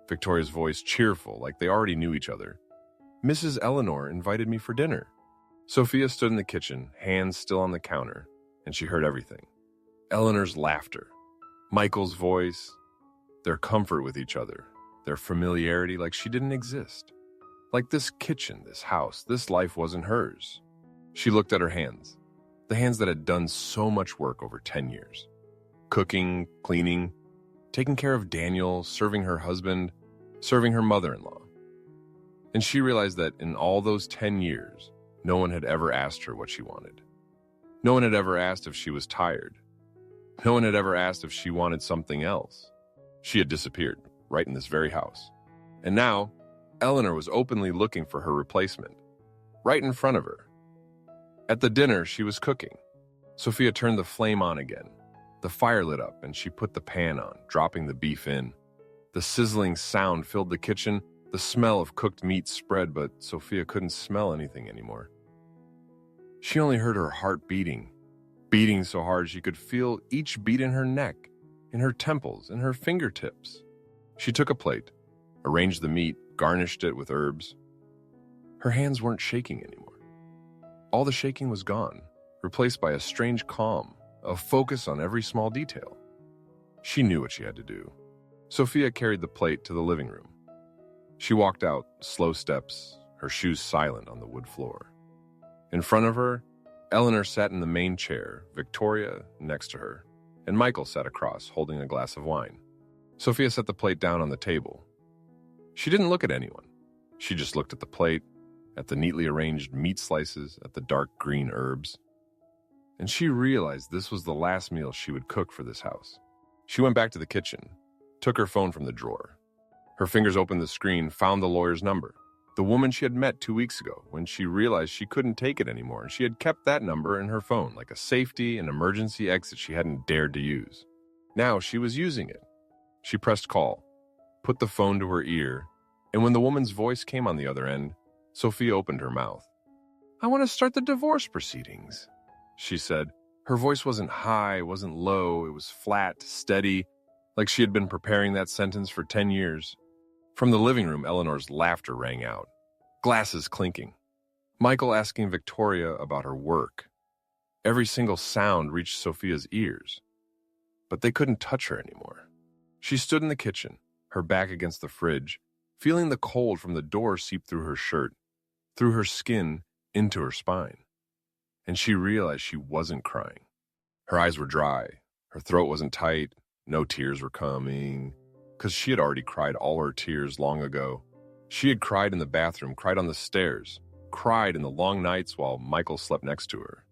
Victoria's voice cheerful, like they already knew each other. "Mrs. Eleanor invited me for dinner." Sophia stood in the kitchen, hands still on the counter, and she heard everything. Eleanor's laughter, Michael's voice, their comfort with each other, their familiarity like she didn't exist. Like this kitchen, this house, this life wasn't hers. She looked at her hands, the hands that had done so much work over 10 years. Cooking, cleaning, taking care of Daniel, serving her husband, serving her mother-in-law. And she realized that in all those 10 years, no one had ever asked her what she wanted. No one had ever asked if she was tired. No one had ever asked if she wanted something else. She had disappeared, right in this very house. And now, Eleanor was openly looking for her replacement, right in front of her. At the dinner she was cooking, Sophia turned the flame on again. The fire lit up and she put the pan on, dropping the beef in. The sizzling sound filled the kitchen. The smell of cooked meat spread, but Sophia couldn't smell anything anymore. She only heard her heart beating so hard she could feel each beat in her neck, in her temples, in her fingertips. She took a plate, arranged the meat, garnished it with herbs. Her hands weren't shaking anymore. All the shaking was gone, replaced by a strange calm, a focus on every small detail. She knew what she had to do. Sophia carried the plate to the living room. She walked out, slow steps, her shoes silent on the wood floor. In front of her, Eleanor sat in the main chair, Victoria next to her, and Michael sat across, holding a glass of wine. Sophia set the plate down on the table. She didn't look at anyone. She just looked at the plate, at the neatly arranged meat slices, at the dark green herbs. And she realized this was the last meal she would cook for this house. She went back to the kitchen, took her phone from the drawer. Her fingers opened the screen, found the lawyer's number. The woman she had met 2 weeks ago when she realized she couldn't take it anymore, and she had kept that number in her phone like a safety and emergency exit she hadn't dared to use. Now she was using it. She pressed call, put the phone to her ear, and when the woman's voice came on the other end, Sophia opened her mouth. "I want to start the divorce proceedings," she said. Her voice wasn't high, wasn't low, it was flat, steady, like she had been preparing that sentence for 10 years. From the living room, Eleanor's laughter rang out, glasses clinking. Michael asking Victoria about her work. Every single sound reached Sophia's ears, but they couldn't touch her anymore. She stood in the kitchen, her back against the fridge, feeling the cold from the door seep through her shirt, through her skin, into her spine. And she realized she wasn't crying. Her eyes were dry, her throat wasn't tight, no tears were coming, because she had already cried all her tears long ago. She had cried in the bathroom, cried on the stairs, cried in the long nights while Michael slept next to her.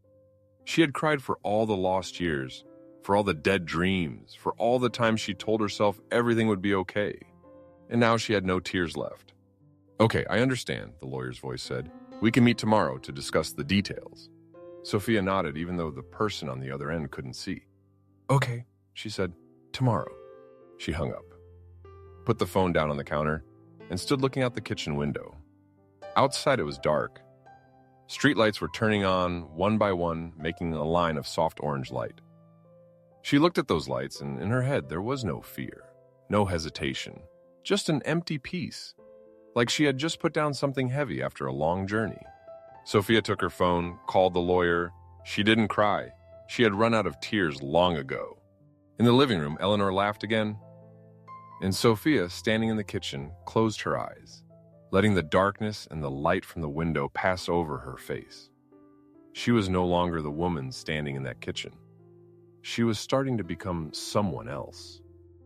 She had cried for all the lost years, for all the dead dreams, for all the times she told herself everything would be okay. And now she had no tears left. "Okay, I understand," the lawyer's voice said. "We can meet tomorrow to discuss the details." Sophia nodded, even though the person on the other end couldn't see. "Okay," she said. "Tomorrow." She hung up, put the phone down on the counter, and stood looking out the kitchen window. Outside it was dark. Streetlights were turning on, one by one, making a line of soft orange light. She looked at those lights, and in her head there was no fear, no hesitation, just an empty peace, like she had just put down something heavy after a long journey. Sophia took her phone, called the lawyer. She didn't cry. She had run out of tears long ago. In the living room, Eleanor laughed again, and Sophia, standing in the kitchen, closed her eyes, letting the darkness and the light from the window pass over her face. She was no longer the woman standing in that kitchen. She was starting to become someone else.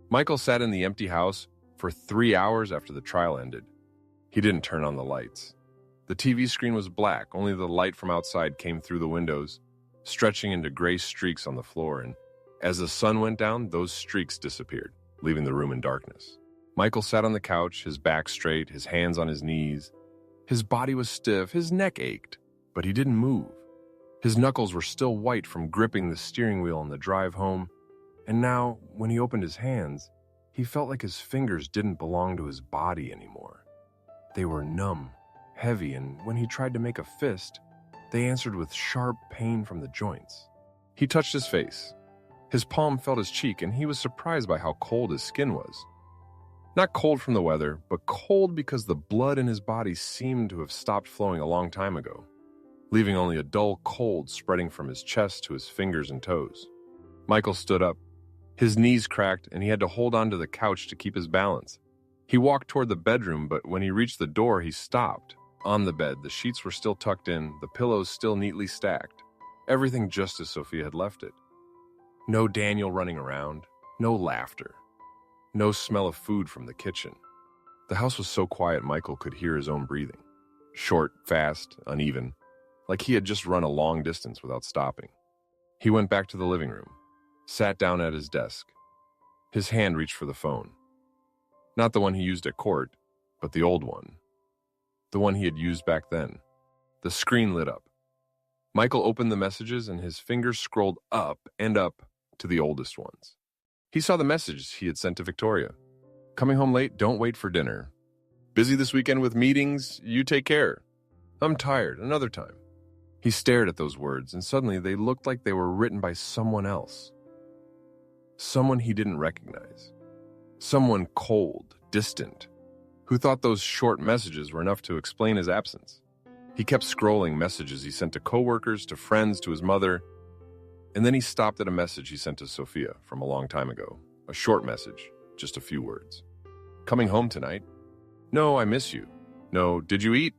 Michael sat in the empty house for 3 hours after the trial ended. He didn't turn on the lights. The TV screen was black, only the light from outside came through the windows, stretching into gray streaks on the floor, and as the sun went down, those streaks disappeared, leaving the room in darkness. Michael sat on the couch, his back straight, his hands on his knees. His body was stiff, his neck ached, but he didn't move. His knuckles were still white from gripping the steering wheel on the drive home, and now, when he opened his hands, he felt like his fingers didn't belong to his body anymore. They were numb, heavy, and when he tried to make a fist, they answered with sharp pain from the joints. He touched his face. His palm felt his cheek, and he was surprised by how cold his skin was. Not cold from the weather, but cold because the blood in his body seemed to have stopped flowing a long time ago, leaving only a dull cold spreading from his chest to his fingers and toes. Michael stood up. His knees cracked, and he had to hold onto the couch to keep his balance. He walked toward the bedroom, but when he reached the door, he stopped. On the bed, the sheets were still tucked in, the pillows still neatly stacked. Everything just as Sophia had left it. No Daniel running around, no laughter, no smell of food from the kitchen. The house was so quiet Michael could hear his own breathing. Short, fast, uneven, like he had just run a long distance without stopping. He went back to the living room, sat down at his desk. His hand reached for the phone. Not the one he used at court, but the old one. The one he had used back then. The screen lit up. Michael opened the messages and his fingers scrolled up and up to the oldest ones. He saw the message he had sent to Victoria. Coming home late, don't wait for dinner. Busy this weekend with meetings, you take care. I'm tired, another time. He stared at those words and suddenly they looked like they were written by someone else. Someone he didn't recognize. Someone cold, distant, who thought those short messages were enough to explain his absence. He kept scrolling messages he sent to coworkers, to friends, to his mother, and then he stopped at a message he sent to Sophia from a long time ago. A short message, just a few words. Coming home tonight? No, I miss you. No, did you eat?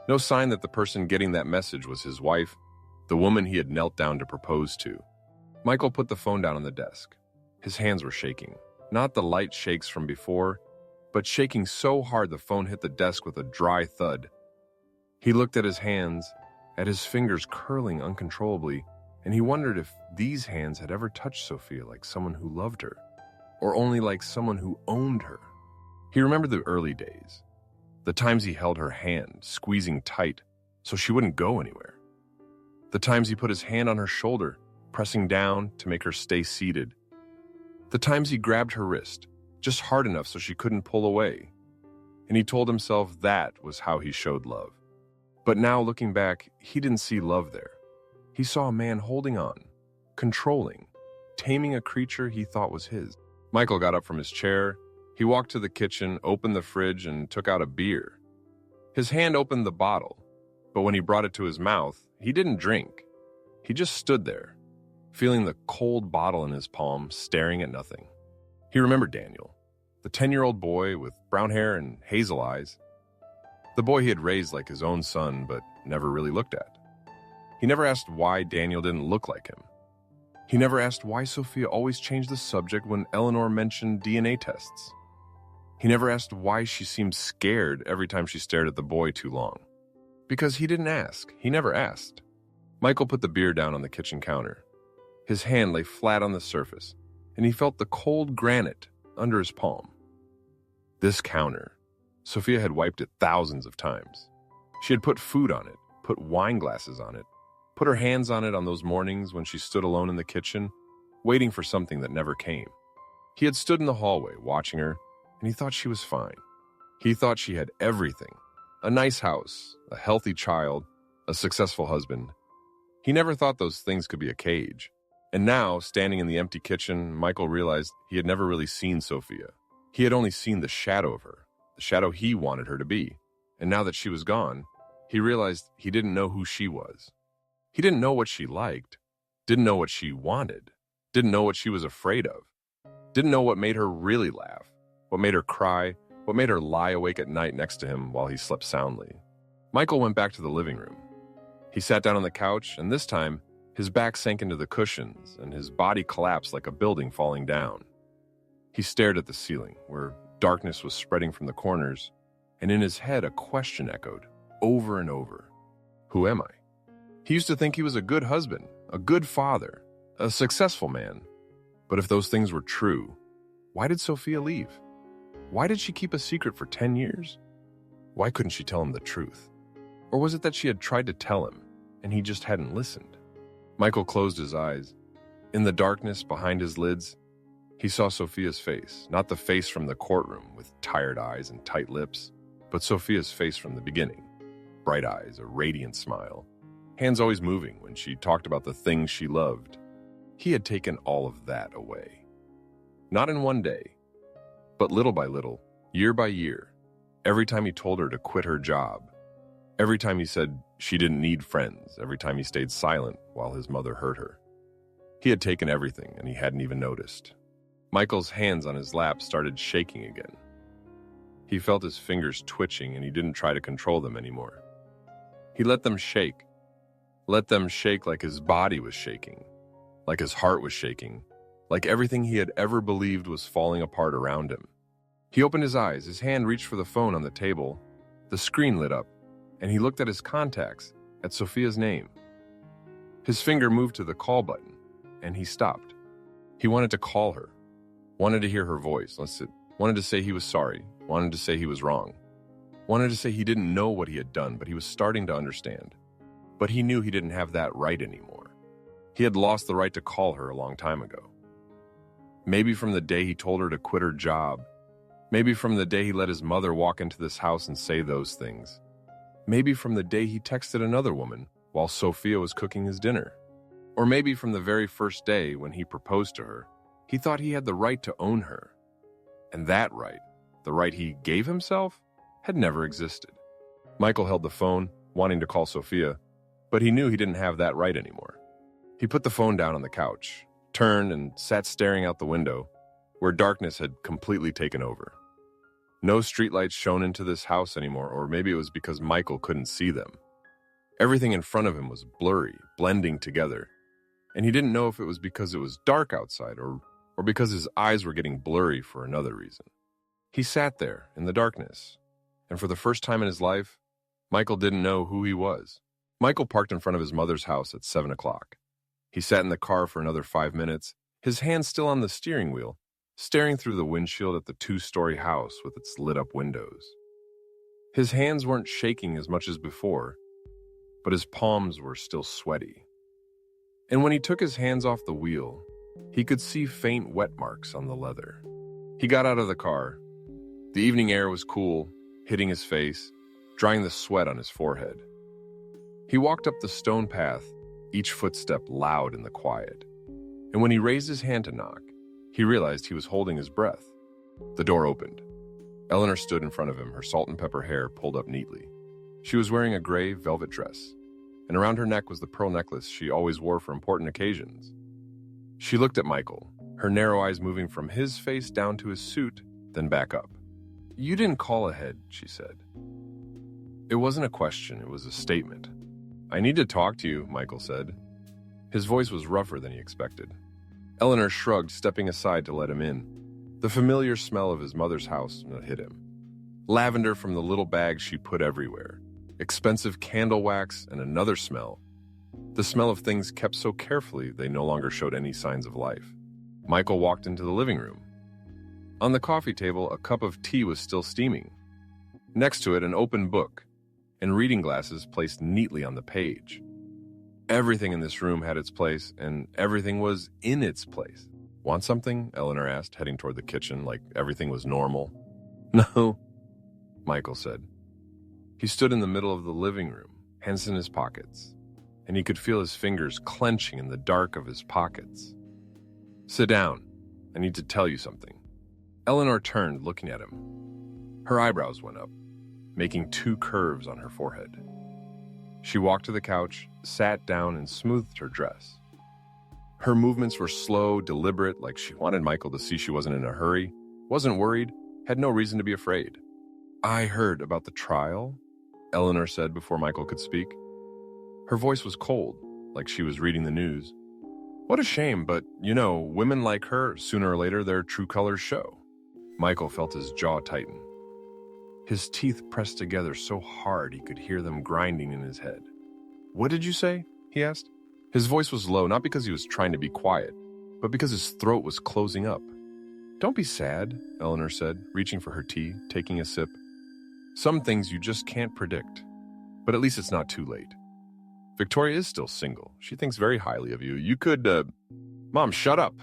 No sign that the person getting that message was his wife, the woman he had knelt down to propose to. Michael put the phone down on the desk. His hands were shaking. Not the light shakes from before, but shaking so hard the phone hit the desk with a dry thud. He looked at his hands, at his fingers curling uncontrollably, and he wondered if these hands had ever touched Sophia like someone who loved her, or only like someone who owned her. He remembered the early days, the times he held her hand, squeezing tight so she wouldn't go anywhere. The times he put his hand on her shoulder, pressing down to make her stay seated. The times he grabbed her wrist, just hard enough so she couldn't pull away. And he told himself that was how he showed love. But now, looking back, he didn't see love there. He saw a man holding on, controlling, taming a creature he thought was his. Michael got up from his chair. He walked to the kitchen, opened the fridge, and took out a beer. His hand opened the bottle, but when he brought it to his mouth, he didn't drink. He just stood there, feeling the cold bottle in his palm, staring at nothing. He remembered Daniel, the 10-year-old boy with brown hair and hazel eyes. The boy he had raised like his own son, but never really looked at. He never asked why Daniel didn't look like him. He never asked why Sophia always changed the subject when Eleanor mentioned DNA tests. He never asked why she seemed scared every time she stared at the boy too long. Because he didn't ask. He never asked. Michael put the beer down on the kitchen counter. His hand lay flat on the surface, and he felt the cold granite under his palm. This counter. Sophia had wiped it thousands of times. She had put food on it, put wine glasses on it, put her hands on it on those mornings when she stood alone in the kitchen, waiting for something that never came. He had stood in the hallway watching her, and he thought she was fine. He thought she had everything. A nice house, a healthy child, a successful husband. He never thought those things could be a cage. And now, standing in the empty kitchen, Michael realized he had never really seen Sophia. He had only seen the shadow of her, the shadow he wanted her to be. And now that she was gone, he realized he didn't know who she was. He didn't know what she liked, didn't know what she wanted, didn't know what she was afraid of, didn't know what made her really laugh, what made her cry, what made her lie awake at night next to him while he slept soundly. Michael went back to the living room. He sat down on the couch, and this time, his back sank into the cushions, and his body collapsed like a building falling down. He stared at the ceiling, where darkness was spreading from the corners, and in his head a question echoed, over and over. Who am I? He used to think he was a good husband, a good father, a successful man. But if those things were true, why did Sophia leave? Why did she keep a secret for 10 years? Why couldn't she tell him the truth? Or was it that she had tried to tell him, and he just hadn't listened? Michael closed his eyes. In the darkness behind his lids, he saw Sophia's face, not the face from the courtroom with tired eyes and tight lips, but Sophia's face from the beginning. Bright eyes, a radiant smile, hands always moving when she talked about the things she loved. He had taken all of that away. Not in one day, but little by little, year by year, every time he told her to quit her job, every time he said she didn't need friends, every time he stayed silent while his mother hurt her. He had taken everything and he hadn't even noticed. Michael's hands on his lap started shaking again. He felt his fingers twitching and he didn't try to control them anymore. He let them shake like his body was shaking, like his heart was shaking, like everything he had ever believed was falling apart around him. He opened his eyes, his hand reached for the phone on the table, the screen lit up, and he looked at his contacts, at Sophia's name. His finger moved to the call button, and he stopped. He wanted to call her, wanted to hear her voice, wanted to say he was sorry, wanted to say he was wrong, wanted to say he didn't know what he had done, but he was starting to understand. But he knew he didn't have that right anymore. He had lost the right to call her a long time ago. Maybe from the day he told her to quit her job, maybe from the day he let his mother walk into this house and say those things, maybe from the day he texted another woman while Sophia was cooking his dinner, or maybe from the very first day when he proposed to her, he thought he had the right to own her. And that right, the right he gave himself, had never existed. Michael held the phone, wanting to call Sophia, but he knew he didn't have that right anymore. He put the phone down on the couch, turned and sat staring out the window, where darkness had completely taken over. No streetlights shone into this house anymore, or maybe it was because Michael couldn't see them. Everything in front of him was blurry, blending together, and he didn't know if it was because it was dark outside or because his eyes were getting blurry for another reason. He sat there in the darkness, and for the first time in his life, Michael didn't know who he was. Michael parked in front of his mother's house at 7 o'clock. He sat in the car for another 5 minutes, his hand still on the steering wheel, staring through the windshield at the 2-story house with its lit-up windows. His hands weren't shaking as much as before, but his palms were still sweaty. And when he took his hands off the wheel, he could see faint wet marks on the leather. He got out of the car. The evening air was cool, hitting his face, drying the sweat on his forehead. He walked up the stone path, each footstep loud in the quiet. And when he raised his hand to knock, he realized he was holding his breath. The door opened. Eleanor stood in front of him, her salt and pepper hair pulled up neatly. She was wearing a gray velvet dress, and around her neck was the pearl necklace she always wore for important occasions. She looked at Michael, her narrow eyes moving from his face down to his suit, then back up. "You didn't call ahead," she said. It wasn't a question, it was a statement. "I need to talk to you," Michael said. His voice was rougher than he expected. Eleanor shrugged, stepping aside to let him in. The familiar smell of his mother's house hit him. Lavender from the little bags she put everywhere. Expensive candle wax and another smell. The smell of things kept so carefully they no longer showed any signs of life. Michael walked into the living room. On the coffee table, a cup of tea was still steaming. Next to it, an open book, and reading glasses placed neatly on the page. Everything in this room had its place, and everything was in its place. "Want something?" Eleanor asked, heading toward the kitchen like everything was normal. "No," Michael said. He stood in the middle of the living room, hands in his pockets, and he could feel his fingers clenching in the dark of his pockets. "Sit down. I need to tell you something." Eleanor turned, looking at him. Her eyebrows went up, making 2 curves on her forehead. She walked to the couch, sat down, and smoothed her dress. Her movements were slow, deliberate, like she wanted Michael to see she wasn't in a hurry, wasn't worried, had no reason to be afraid. "I heard about the trial," Eleanor said before Michael could speak. Her voice was cold, like she was reading the news. "What a shame, but, women like her, sooner or later, their true colors show." Michael felt his jaw tighten. His teeth pressed together so hard he could hear them grinding in his head. "What did you say?" he asked. His voice was low, not because he was trying to be quiet, but because his throat was closing up. "Don't be sad," Eleanor said, reaching for her tea, taking a sip. "Some things you just can't predict, but at least it's not too late. Victoria is still single. She thinks very highly of you. You could, Mom, shut up."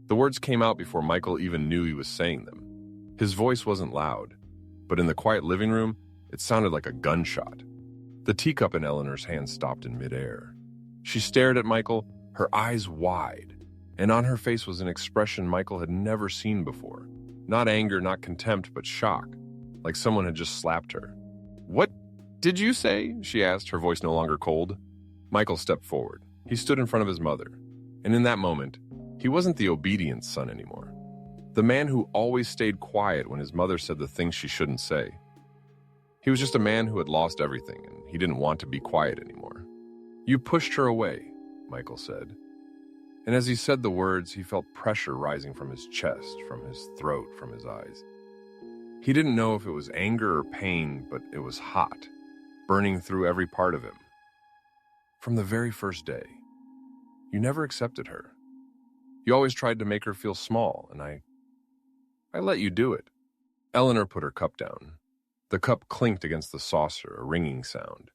The words came out before Michael even knew he was saying them. His voice wasn't loud, but in the quiet living room, it sounded like a gunshot. The teacup in Eleanor's hand stopped in midair. She stared at Michael, her eyes wide, and on her face was an expression Michael had never seen before. Not anger, not contempt, but shock, like someone had just slapped her. "What did you say?" she asked, her voice no longer cold. Michael stepped forward. He stood in front of his mother, and in that moment, he wasn't the obedient son anymore. The man who always stayed quiet when his mother said the things she shouldn't say. He was just a man who had lost everything, and he didn't want to be quiet anymore. "You pushed her away," Michael said. And as he said the words, he felt pressure rising from his chest, from his throat, from his eyes. He didn't know if it was anger or pain, but it was hot, burning through every part of him. "From the very first day, you never accepted her. You always tried to make her feel small, and I let you do it." Eleanor put her cup down. The cup clinked against the saucer, a ringing sound.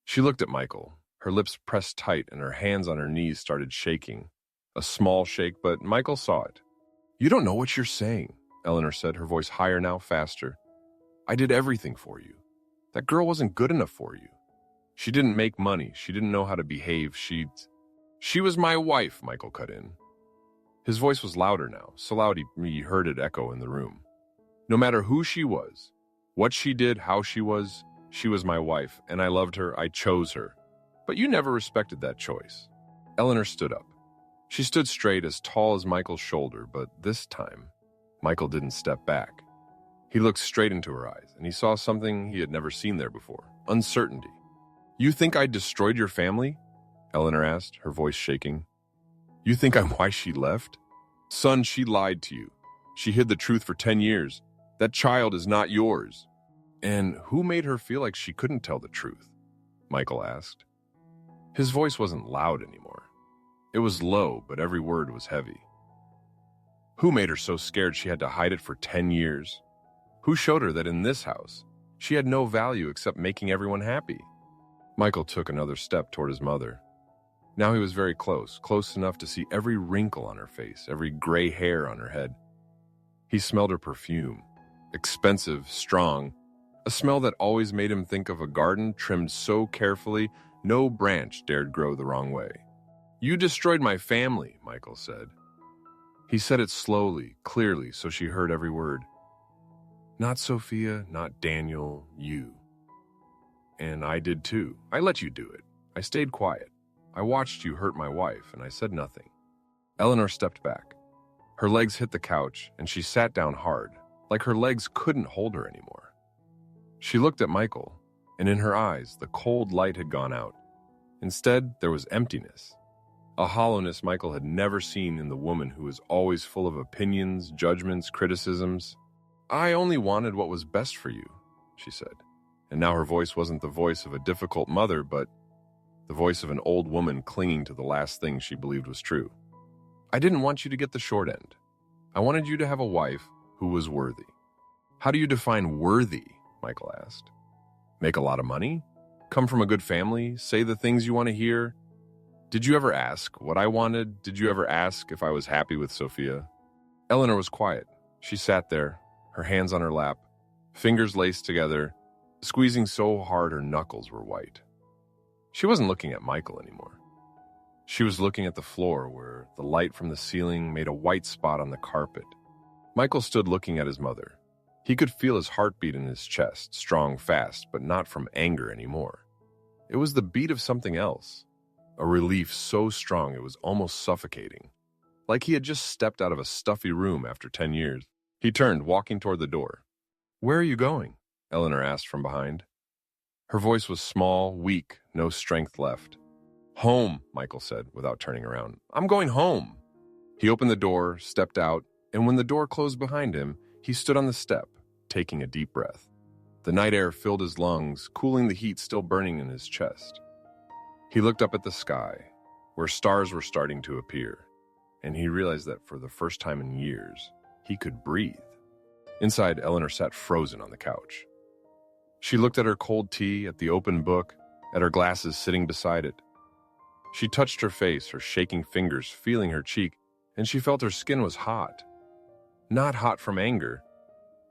She looked at Michael. Her lips pressed tight and her hands on her knees started shaking. A small shake, but Michael saw it. "You don't know what you're saying," Eleanor said, her voice higher now, faster. "I did everything for you. That girl wasn't good enough for you. She didn't make money. She didn't know how to behave. She was my wife," Michael cut in. His voice was louder now, so loud he heard it echo in the room. "No matter who she was, what she did, how she was my wife, and I loved her, I chose her. But you never respected that choice." Eleanor stood up. She stood straight, as tall as Michael's shoulder, but this time, Michael didn't step back. He looked straight into her eyes, and he saw something he had never seen there before: uncertainty. "You think I destroyed your family?" Eleanor asked, her voice shaking. "You think I'm why she left? Son, she lied to you. She hid the truth for 10 years. That child is not yours." "And who made her feel like she couldn't tell the truth?" Michael asked. His voice wasn't loud anymore. It was low, but every word was heavy. "Who made her so scared she had to hide it for 10 years? Who showed her that in this house, she had no value except making everyone happy?" Michael took another step toward his mother. Now he was very close, close enough to see every wrinkle on her face, every gray hair on her head. He smelled her perfume, expensive, strong, a smell that always made him think of a garden trimmed so carefully no branch dared grow the wrong way. "You destroyed my family," Michael said. He said it slowly, clearly, so she heard every word. "Not Sophia, not Daniel, you. And I did too. I let you do it. I stayed quiet. I watched you hurt my wife, and I said nothing." Eleanor stepped back. Her legs hit the couch, and she sat down hard, like her legs couldn't hold her anymore. She looked at Michael, and in her eyes, the cold light had gone out. Instead, there was emptiness. A hollowness Michael had never seen in the woman who was always full of opinions, judgments, criticisms. "I only wanted what was best for you," she said. And now her voice wasn't the voice of a difficult mother, but the voice of an old woman clinging to the last thing she believed was true. "I didn't want you to get the short end. I wanted you to have a wife who was worthy." "How do you define worthy?" Michael asked. "Make a lot of money? Come from a good family? Say the things you want to hear? Did you ever ask what I wanted? Did you ever ask if I was happy with Sophia?" Eleanor was quiet. She sat there, her hands on her lap, fingers laced together, squeezing so hard her knuckles were white. She wasn't looking at Michael anymore. She was looking at the floor where the light from the ceiling made a white spot on the carpet. Michael stood looking at his mother. He could feel his heartbeat in his chest, strong, fast, but not from anger anymore. It was the beat of something else, a relief so strong it was almost suffocating, like he had just stepped out of a stuffy room after 10 years. He turned, walking toward the door. "Where are you going?" Eleanor asked from behind. Her voice was small, weak, no strength left. "Home," Michael said, without turning around. "I'm going home." He opened the door, stepped out, and when the door closed behind him, he stood on the step, taking a deep breath. The night air filled his lungs, cooling the heat still burning in his chest. He looked up at the sky, where stars were starting to appear, and he realized that for the first time in years, he could breathe. Inside, Eleanor sat frozen on the couch. She looked at her cold tea, at the open book, at her glasses sitting beside it. She touched her face, her shaking fingers feeling her cheek, and she felt her skin was hot. Not hot from anger,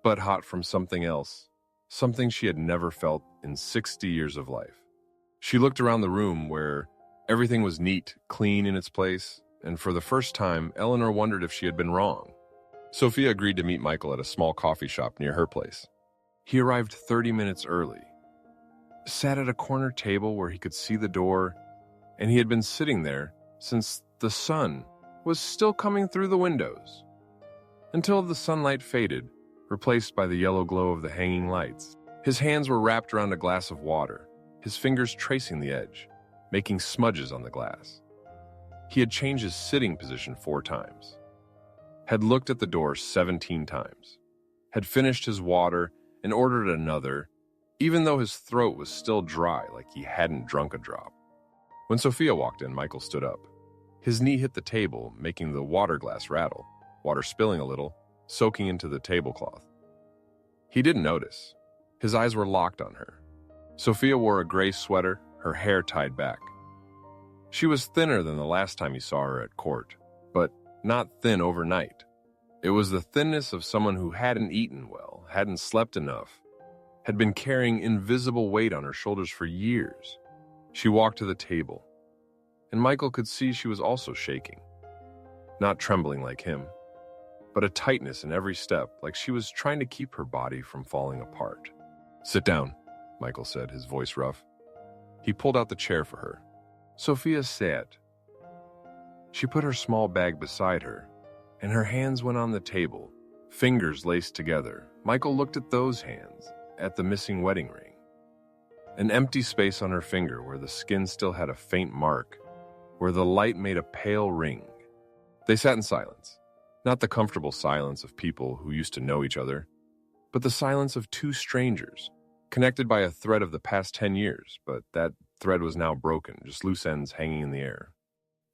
but hot from something else, something she had never felt in 60 years of life. She looked around the room where everything was neat, clean in its place, and for the first time, Eleanor wondered if she had been wrong. Sophia agreed to meet Michael at a small coffee shop near her place. He arrived 30 minutes early, sat at a corner table where he could see the door, and he had been sitting there since the sun was still coming through the windows. until the sunlight faded, replaced by the yellow glow of the hanging lights. His hands were wrapped around a glass of water, his fingers tracing the edge, making smudges on the glass. He had changed his sitting position 4 times, had looked at the door 17 times, had finished his water and ordered another, even though his throat was still dry like he hadn't drunk a drop. When Sophia walked in, Michael stood up. His knee hit the table, making the water glass rattle, water spilling a little, soaking into the tablecloth. He didn't notice. His eyes were locked on her. Sophia wore a gray sweater, her hair tied back. She was thinner than the last time he saw her at court, but not thin overnight. It was the thinness of someone who hadn't eaten well, hadn't slept enough, had been carrying invisible weight on her shoulders for years. She walked to the table, and Michael could see she was also shaking. Not trembling like him, but a tightness in every step, like she was trying to keep her body from falling apart. "Sit down," Michael said, his voice rough. He pulled out the chair for her. Sophia sat. She put her small bag beside her, and her hands went on the table, fingers laced together. Michael looked at those hands, at the missing wedding ring. An empty space on her finger where the skin still had a faint mark, where the light made a pale ring. They sat in silence, not the comfortable silence of people who used to know each other, but the silence of 2 strangers, connected by a thread of the past 10 years, but that thread was now broken, just loose ends hanging in the air.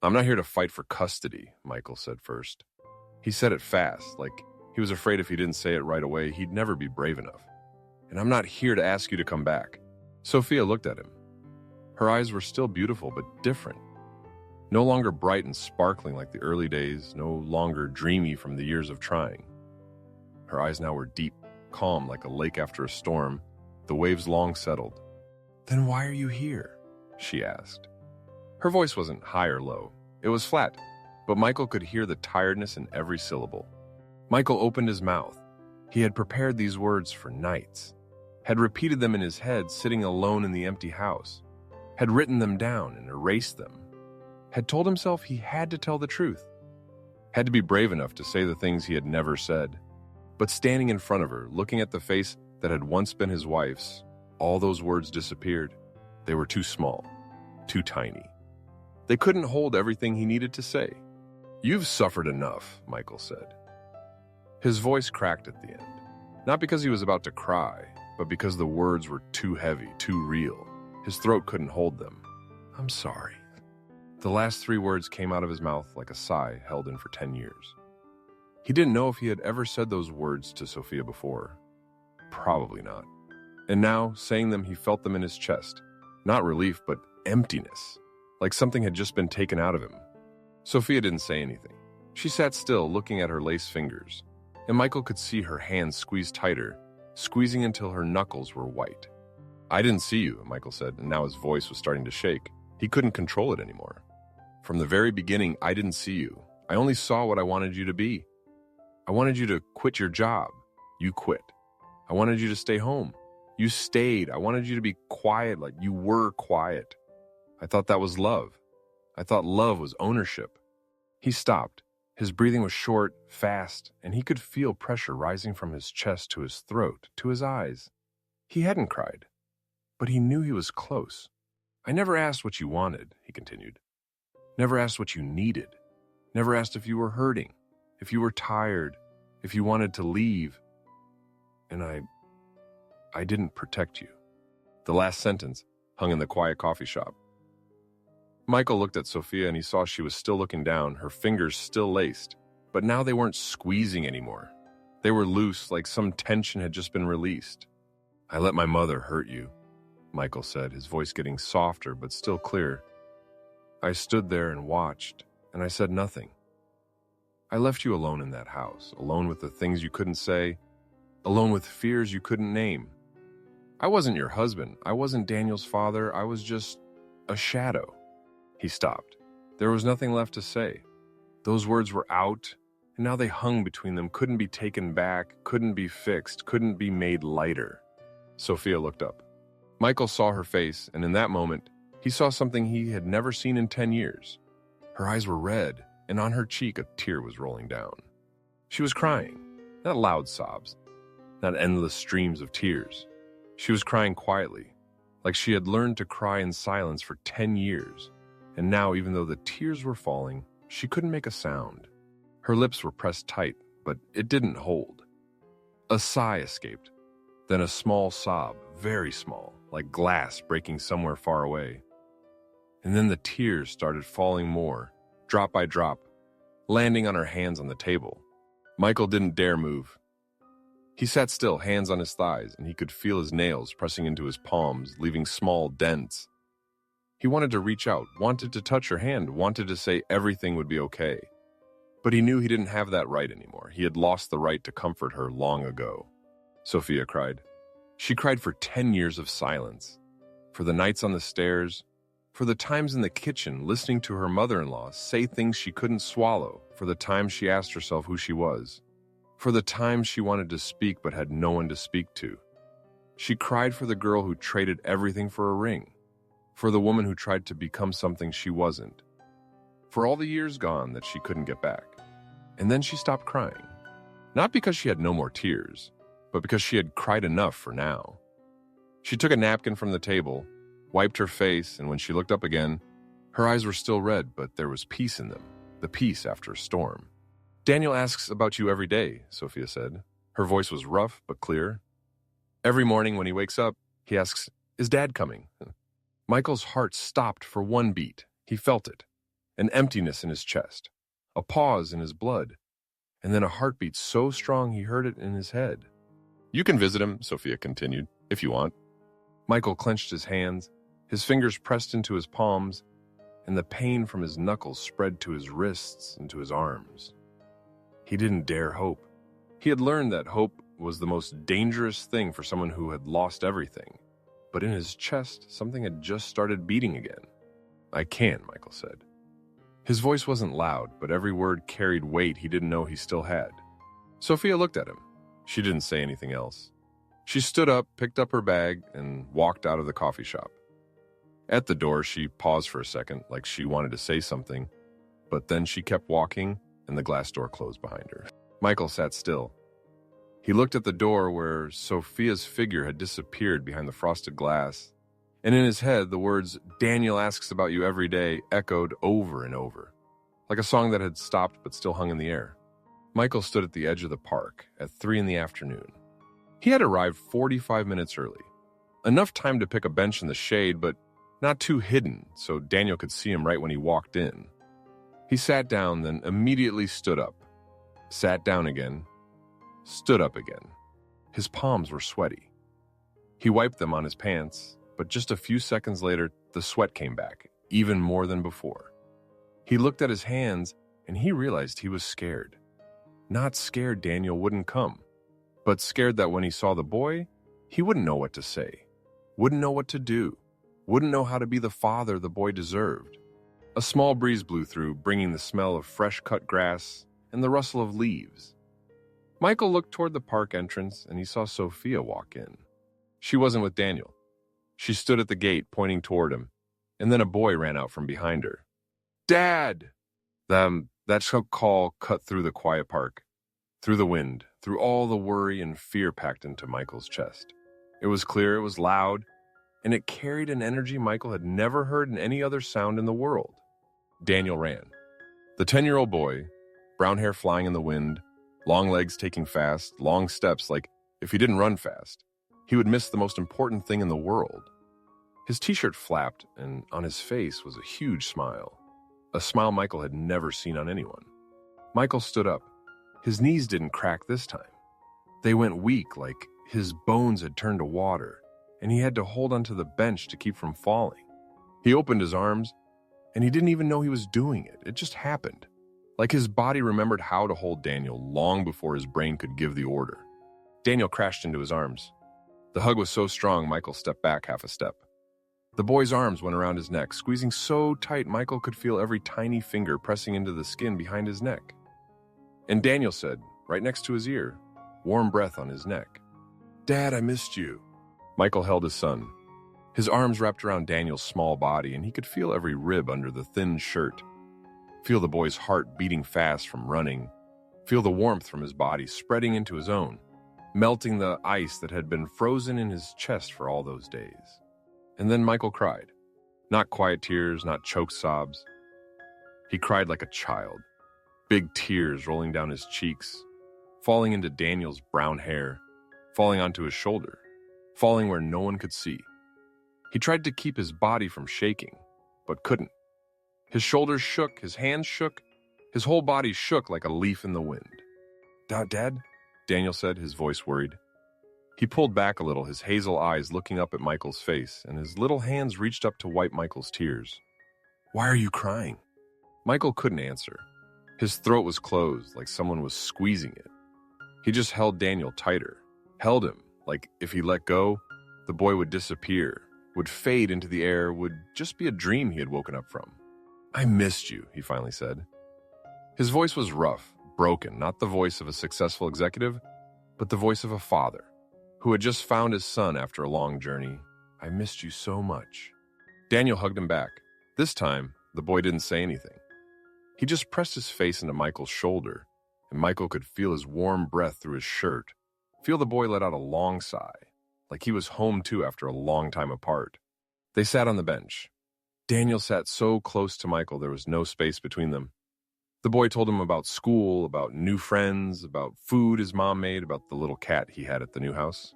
"I'm not here to fight for custody," Michael said first. He said it fast, like he was afraid if he didn't say it right away, he'd never be brave enough. "And I'm not here to ask you to come back." Sophia looked at him. Her eyes were still beautiful, but different. No longer bright and sparkling like the early days, no longer dreamy from the years of trying. Her eyes now were deep, calm like a lake after a storm, the waves long settled. "Then why are you here?" she asked. Her voice wasn't high or low. It was flat, but Michael could hear the tiredness in every syllable. Michael opened his mouth. He had prepared these words for nights, had repeated them in his head sitting alone in the empty house, had written them down and erased them, had told himself he had to tell the truth, had to be brave enough to say the things he had never said. But standing in front of her, looking at the face that had once been his wife's, all those words disappeared. They were too small, too tiny. They couldn't hold everything he needed to say. "You've suffered enough," Michael said. His voice cracked at the end, not because he was about to cry, but because the words were too heavy, too real. His throat couldn't hold them. "I'm sorry." The last 3 words came out of his mouth like a sigh held in for 10 years. He didn't know if he had ever said those words to Sophia before. Probably not. And now, saying them, he felt them in his chest. Not relief, but emptiness, like something had just been taken out of him. Sophia didn't say anything. She sat still, looking at her lace fingers, and Michael could see her hands squeeze tighter, squeezing until her knuckles were white. "I didn't see you," Michael said, and now his voice was starting to shake. He couldn't control it anymore. "From the very beginning, I didn't see you. I only saw what I wanted you to be. I wanted you to quit your job. You quit. I wanted you to stay home. You stayed. I wanted you to be quiet like you were quiet. I thought that was love. I thought love was ownership." He stopped. His breathing was short, fast, and he could feel pressure rising from his chest to his throat, to his eyes. He hadn't cried, but he knew he was close. "I never asked what you wanted," he continued. "Never asked what you needed. Never asked if you were hurting, if you were tired, if you wanted to leave. And I didn't protect you." The last sentence hung in the quiet coffee shop. Michael looked at Sophia and he saw she was still looking down, her fingers still laced, but now they weren't squeezing anymore. They were loose, like some tension had just been released. "I let my mother hurt you," Michael said, his voice getting softer but still clear. "I stood there and watched, and I said nothing. I left you alone in that house, alone with the things you couldn't say, alone with fears you couldn't name. I wasn't your husband. I wasn't Daniel's father. I was just a shadow." He stopped. There was nothing left to say. Those words were out, and now they hung between them, couldn't be taken back, couldn't be fixed, couldn't be made lighter. Sophia looked up. Michael saw her face, and in that moment, he saw something he had never seen in 10 years. Her eyes were red, and on her cheek a tear was rolling down. She was crying, not loud sobs, not endless streams of tears. She was crying quietly, like she had learned to cry in silence for 10 years. And now, even though the tears were falling, she couldn't make a sound. Her lips were pressed tight, but it didn't hold. A sigh escaped, then a small sob, very small, like glass breaking somewhere far away. And then the tears started falling more, drop by drop, landing on her hands on the table. Michael didn't dare move. He sat still, hands on his thighs, and he could feel his nails pressing into his palms, leaving small dents. He wanted to reach out, wanted to touch her hand, wanted to say everything would be okay. But he knew he didn't have that right anymore. He had lost the right to comfort her long ago. Sophia cried. She cried for 10 years of silence. For the nights on the stairs, for the times in the kitchen listening to her mother-in-law say things she couldn't swallow, for the times she asked herself who she was, for the times she wanted to speak but had no one to speak to. She cried for the girl who traded everything for a ring, for the woman who tried to become something she wasn't, for all the years gone that she couldn't get back. And then she stopped crying, not because she had no more tears, but because she had cried enough for now. She took a napkin from the table, wiped her face, and when she looked up again, her eyes were still red, but there was peace in them, the peace after a storm. Daniel asks about you every day, Sophia said. Her voice was rough but clear. Every morning when he wakes up, he asks, "Is Dad coming?" Michael's heart stopped for one beat. He felt it, an emptiness in his chest, a pause in his blood, and then a heartbeat so strong he heard it in his head. "You can visit him," Sophia continued, "if you want." Michael clenched his hands, his fingers pressed into his palms, and the pain from his knuckles spread to his wrists and to his arms. He didn't dare hope. He had learned that hope was the most dangerous thing for someone who had lost everything. But in his chest, something had just started beating again. "I can," Michael said. His voice wasn't loud, but every word carried weight he didn't know he still had. Sophia looked at him. She didn't say anything else. She stood up, picked up her bag, and walked out of the coffee shop. At the door, she paused for a second, like she wanted to say something, but then she kept walking, and the glass door closed behind her. Michael sat still. He looked at the door where Sophia's figure had disappeared behind the frosted glass, and in his head, the words, "Daniel asks about you every day," echoed over and over, like a song that had stopped but still hung in the air. Michael stood at the edge of the park at 3 p.m. He had arrived 45 minutes early. Enough time to pick a bench in the shade, but not too hidden, so Daniel could see him right when he walked in. He sat down, then immediately stood up. Sat down again. Stood up again. His palms were sweaty. He wiped them on his pants, but just a few seconds later, the sweat came back, even more than before. He looked at his hands, and he realized he was scared. Not scared Daniel wouldn't come, but scared that when he saw the boy, he wouldn't know what to say, wouldn't know what to do, wouldn't know how to be the father the boy deserved. A small breeze blew through, bringing the smell of fresh-cut grass and the rustle of leaves. Michael looked toward the park entrance, and he saw Sophia walk in. She wasn't with Daniel. She stood at the gate, pointing toward him, and then a boy ran out from behind her. "Dad!" That call cut through the quiet park, through the wind, through all the worry and fear packed into Michael's chest. It was clear, it was loud, and it carried an energy Michael had never heard in any other sound in the world. Daniel ran. The 10-year-old boy, brown hair flying in the wind, long legs taking fast, long steps like if he didn't run fast, he would miss the most important thing in the world. His t-shirt flapped, and on his face was a huge smile. A smile Michael had never seen on anyone. Michael stood up. His knees didn't crack this time. They went weak, like his bones had turned to water, and he had to hold onto the bench to keep from falling. He opened his arms, and he didn't even know he was doing it. It just happened. Like his body remembered how to hold Daniel long before his brain could give the order. Daniel crashed into his arms. The hug was so strong, Michael stepped back half a step. The boy's arms went around his neck, squeezing so tight Michael could feel every tiny finger pressing into the skin behind his neck. And Daniel said, right next to his ear, warm breath on his neck, "Dad, I missed you." Michael held his son. His arms wrapped around Daniel's small body, and he could feel every rib under the thin shirt. Feel the boy's heart beating fast from running. feel the warmth from his body spreading into his own, melting the ice that had been frozen in his chest for all those days. And then Michael cried. Not quiet tears, not choked sobs. He cried like a child, big tears rolling down his cheeks, falling into Daniel's brown hair, falling onto his shoulder, falling where no one could see. He tried to keep his body from shaking, but couldn't. His shoulders shook, his hands shook, his whole body shook like a leaf in the wind. Dad? Daniel said, his voice worried. He pulled back a little, his hazel eyes looking up at Michael's face, and his little hands reached up to wipe Michael's tears. Why are you crying? Michael couldn't answer. His throat was closed, like someone was squeezing it. He just held Daniel tighter, held him, like if he let go, the boy would disappear, would fade into the air, would just be a dream he had woken up from. I missed you, he finally said. His voice was rough, broken, not the voice of a successful executive, but the voice of a father who had just found his son after a long journey. I missed you so much. Daniel hugged him back. This time, the boy didn't say anything. He just pressed his face into Michael's shoulder, and Michael could feel his warm breath through his shirt, feel the boy let out a long sigh, like he was home too after a long time apart. They sat on the bench. Daniel sat so close to Michael there was no space between them. The boy told him about school, about new friends, about food his mom made, about the little cat he had at the new house.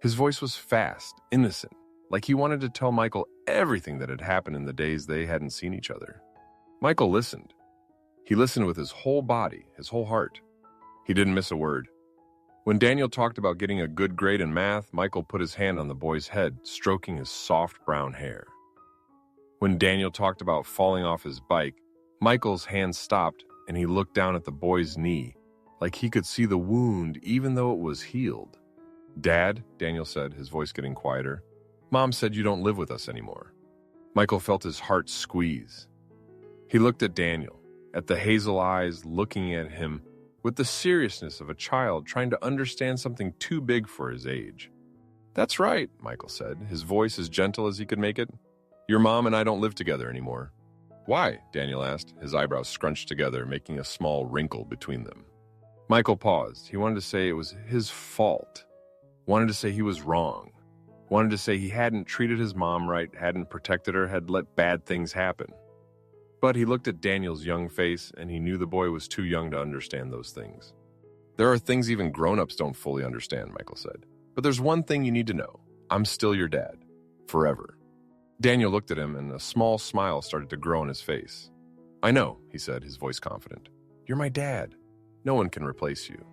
His voice was fast, innocent, like he wanted to tell Michael everything that had happened in the days they hadn't seen each other. Michael listened. He listened with his whole body, his whole heart. He didn't miss a word. When Daniel talked about getting a good grade in math, Michael put his hand on the boy's head, stroking his soft brown hair. When Daniel talked about falling off his bike, Michael's hand stopped and he looked down at the boy's knee, like he could see the wound even though it was healed. Dad, Daniel said, his voice getting quieter, Mom said you don't live with us anymore. Michael felt his heart squeeze. He looked at Daniel, at the hazel eyes looking at him with the seriousness of a child trying to understand something too big for his age. That's right, Michael said, his voice as gentle as he could make it. Your mom and I don't live together anymore. Why? Daniel asked, his eyebrows scrunched together, making a small wrinkle between them. Michael paused. He wanted to say it was his fault. Wanted to say he was wrong. Wanted to say he hadn't treated his mom right, hadn't protected her, had let bad things happen. But he looked at Daniel's young face, and he knew the boy was too young to understand those things. There are things even grown-ups don't fully understand, Michael said. But there's one thing you need to know. I'm still your dad. Forever. Daniel looked at him, and a small smile started to grow on his face. I know, he said, his voice confident. You're my dad. No one can replace you.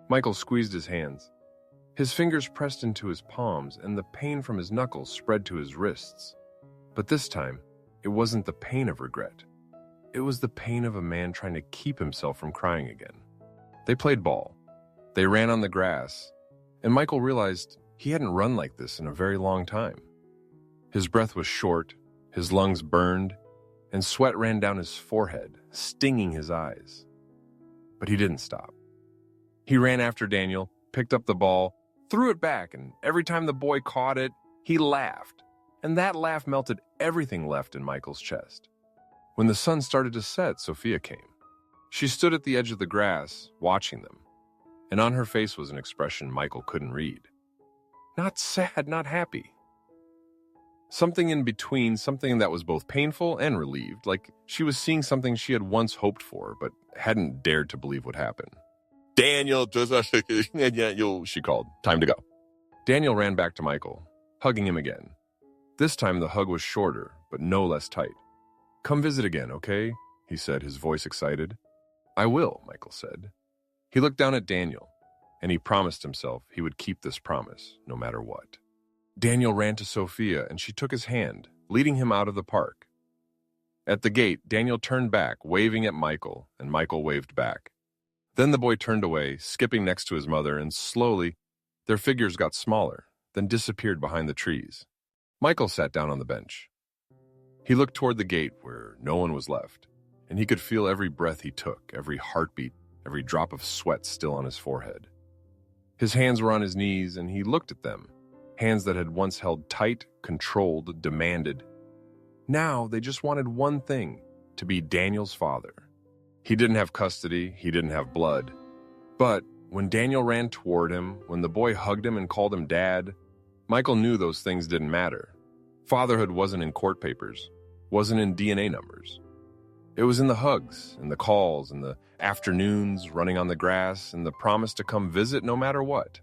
Michael squeezed his hands. His fingers pressed into his palms, and the pain from his knuckles spread to his wrists. But this time, it wasn't the pain of regret. It was the pain of a man trying to keep himself from crying again. They played ball. They ran on the grass, and Michael realized he hadn't run like this in a very long time. His breath was short, his lungs burned, and sweat ran down his forehead, stinging his eyes. But he didn't stop. He ran after Daniel, picked up the ball, threw it back, and every time the boy caught it, he laughed. And that laugh melted everything left in Michael's chest. When the sun started to set, Sophia came. She stood at the edge of the grass, watching them, and on her face was an expression Michael couldn't read. Not sad, not happy. Something in between, something that was both painful and relieved, like she was seeing something she had once hoped for, but hadn't dared to believe would happen. Daniel, she called. Time to go. Daniel ran back to Michael, hugging him again. This time the hug was shorter, but no less tight. Come visit again, okay? He said, his voice excited. I will, Michael said. He looked down at Daniel, and he promised himself he would keep this promise, no matter what. Daniel ran to Sophia, and she took his hand, leading him out of the park. At the gate, Daniel turned back, waving at Michael, and Michael waved back. Then the boy turned away, skipping next to his mother, and slowly, their figures got smaller, then disappeared behind the trees. Michael sat down on the bench. He looked toward the gate where no one was left, and he could feel every breath he took, every heartbeat, every drop of sweat still on his forehead. His hands were on his knees, and he looked at them, hands that had once held tight, controlled, demanded. Now they just wanted one thing, to be Daniel's father. He didn't have custody, he didn't have blood. But when Daniel ran toward him, when the boy hugged him and called him dad, Michael knew those things didn't matter. Fatherhood wasn't in court papers, wasn't in DNA numbers. It was in the hugs, in the calls, in the afternoons running on the grass, and the promise to come visit no matter what.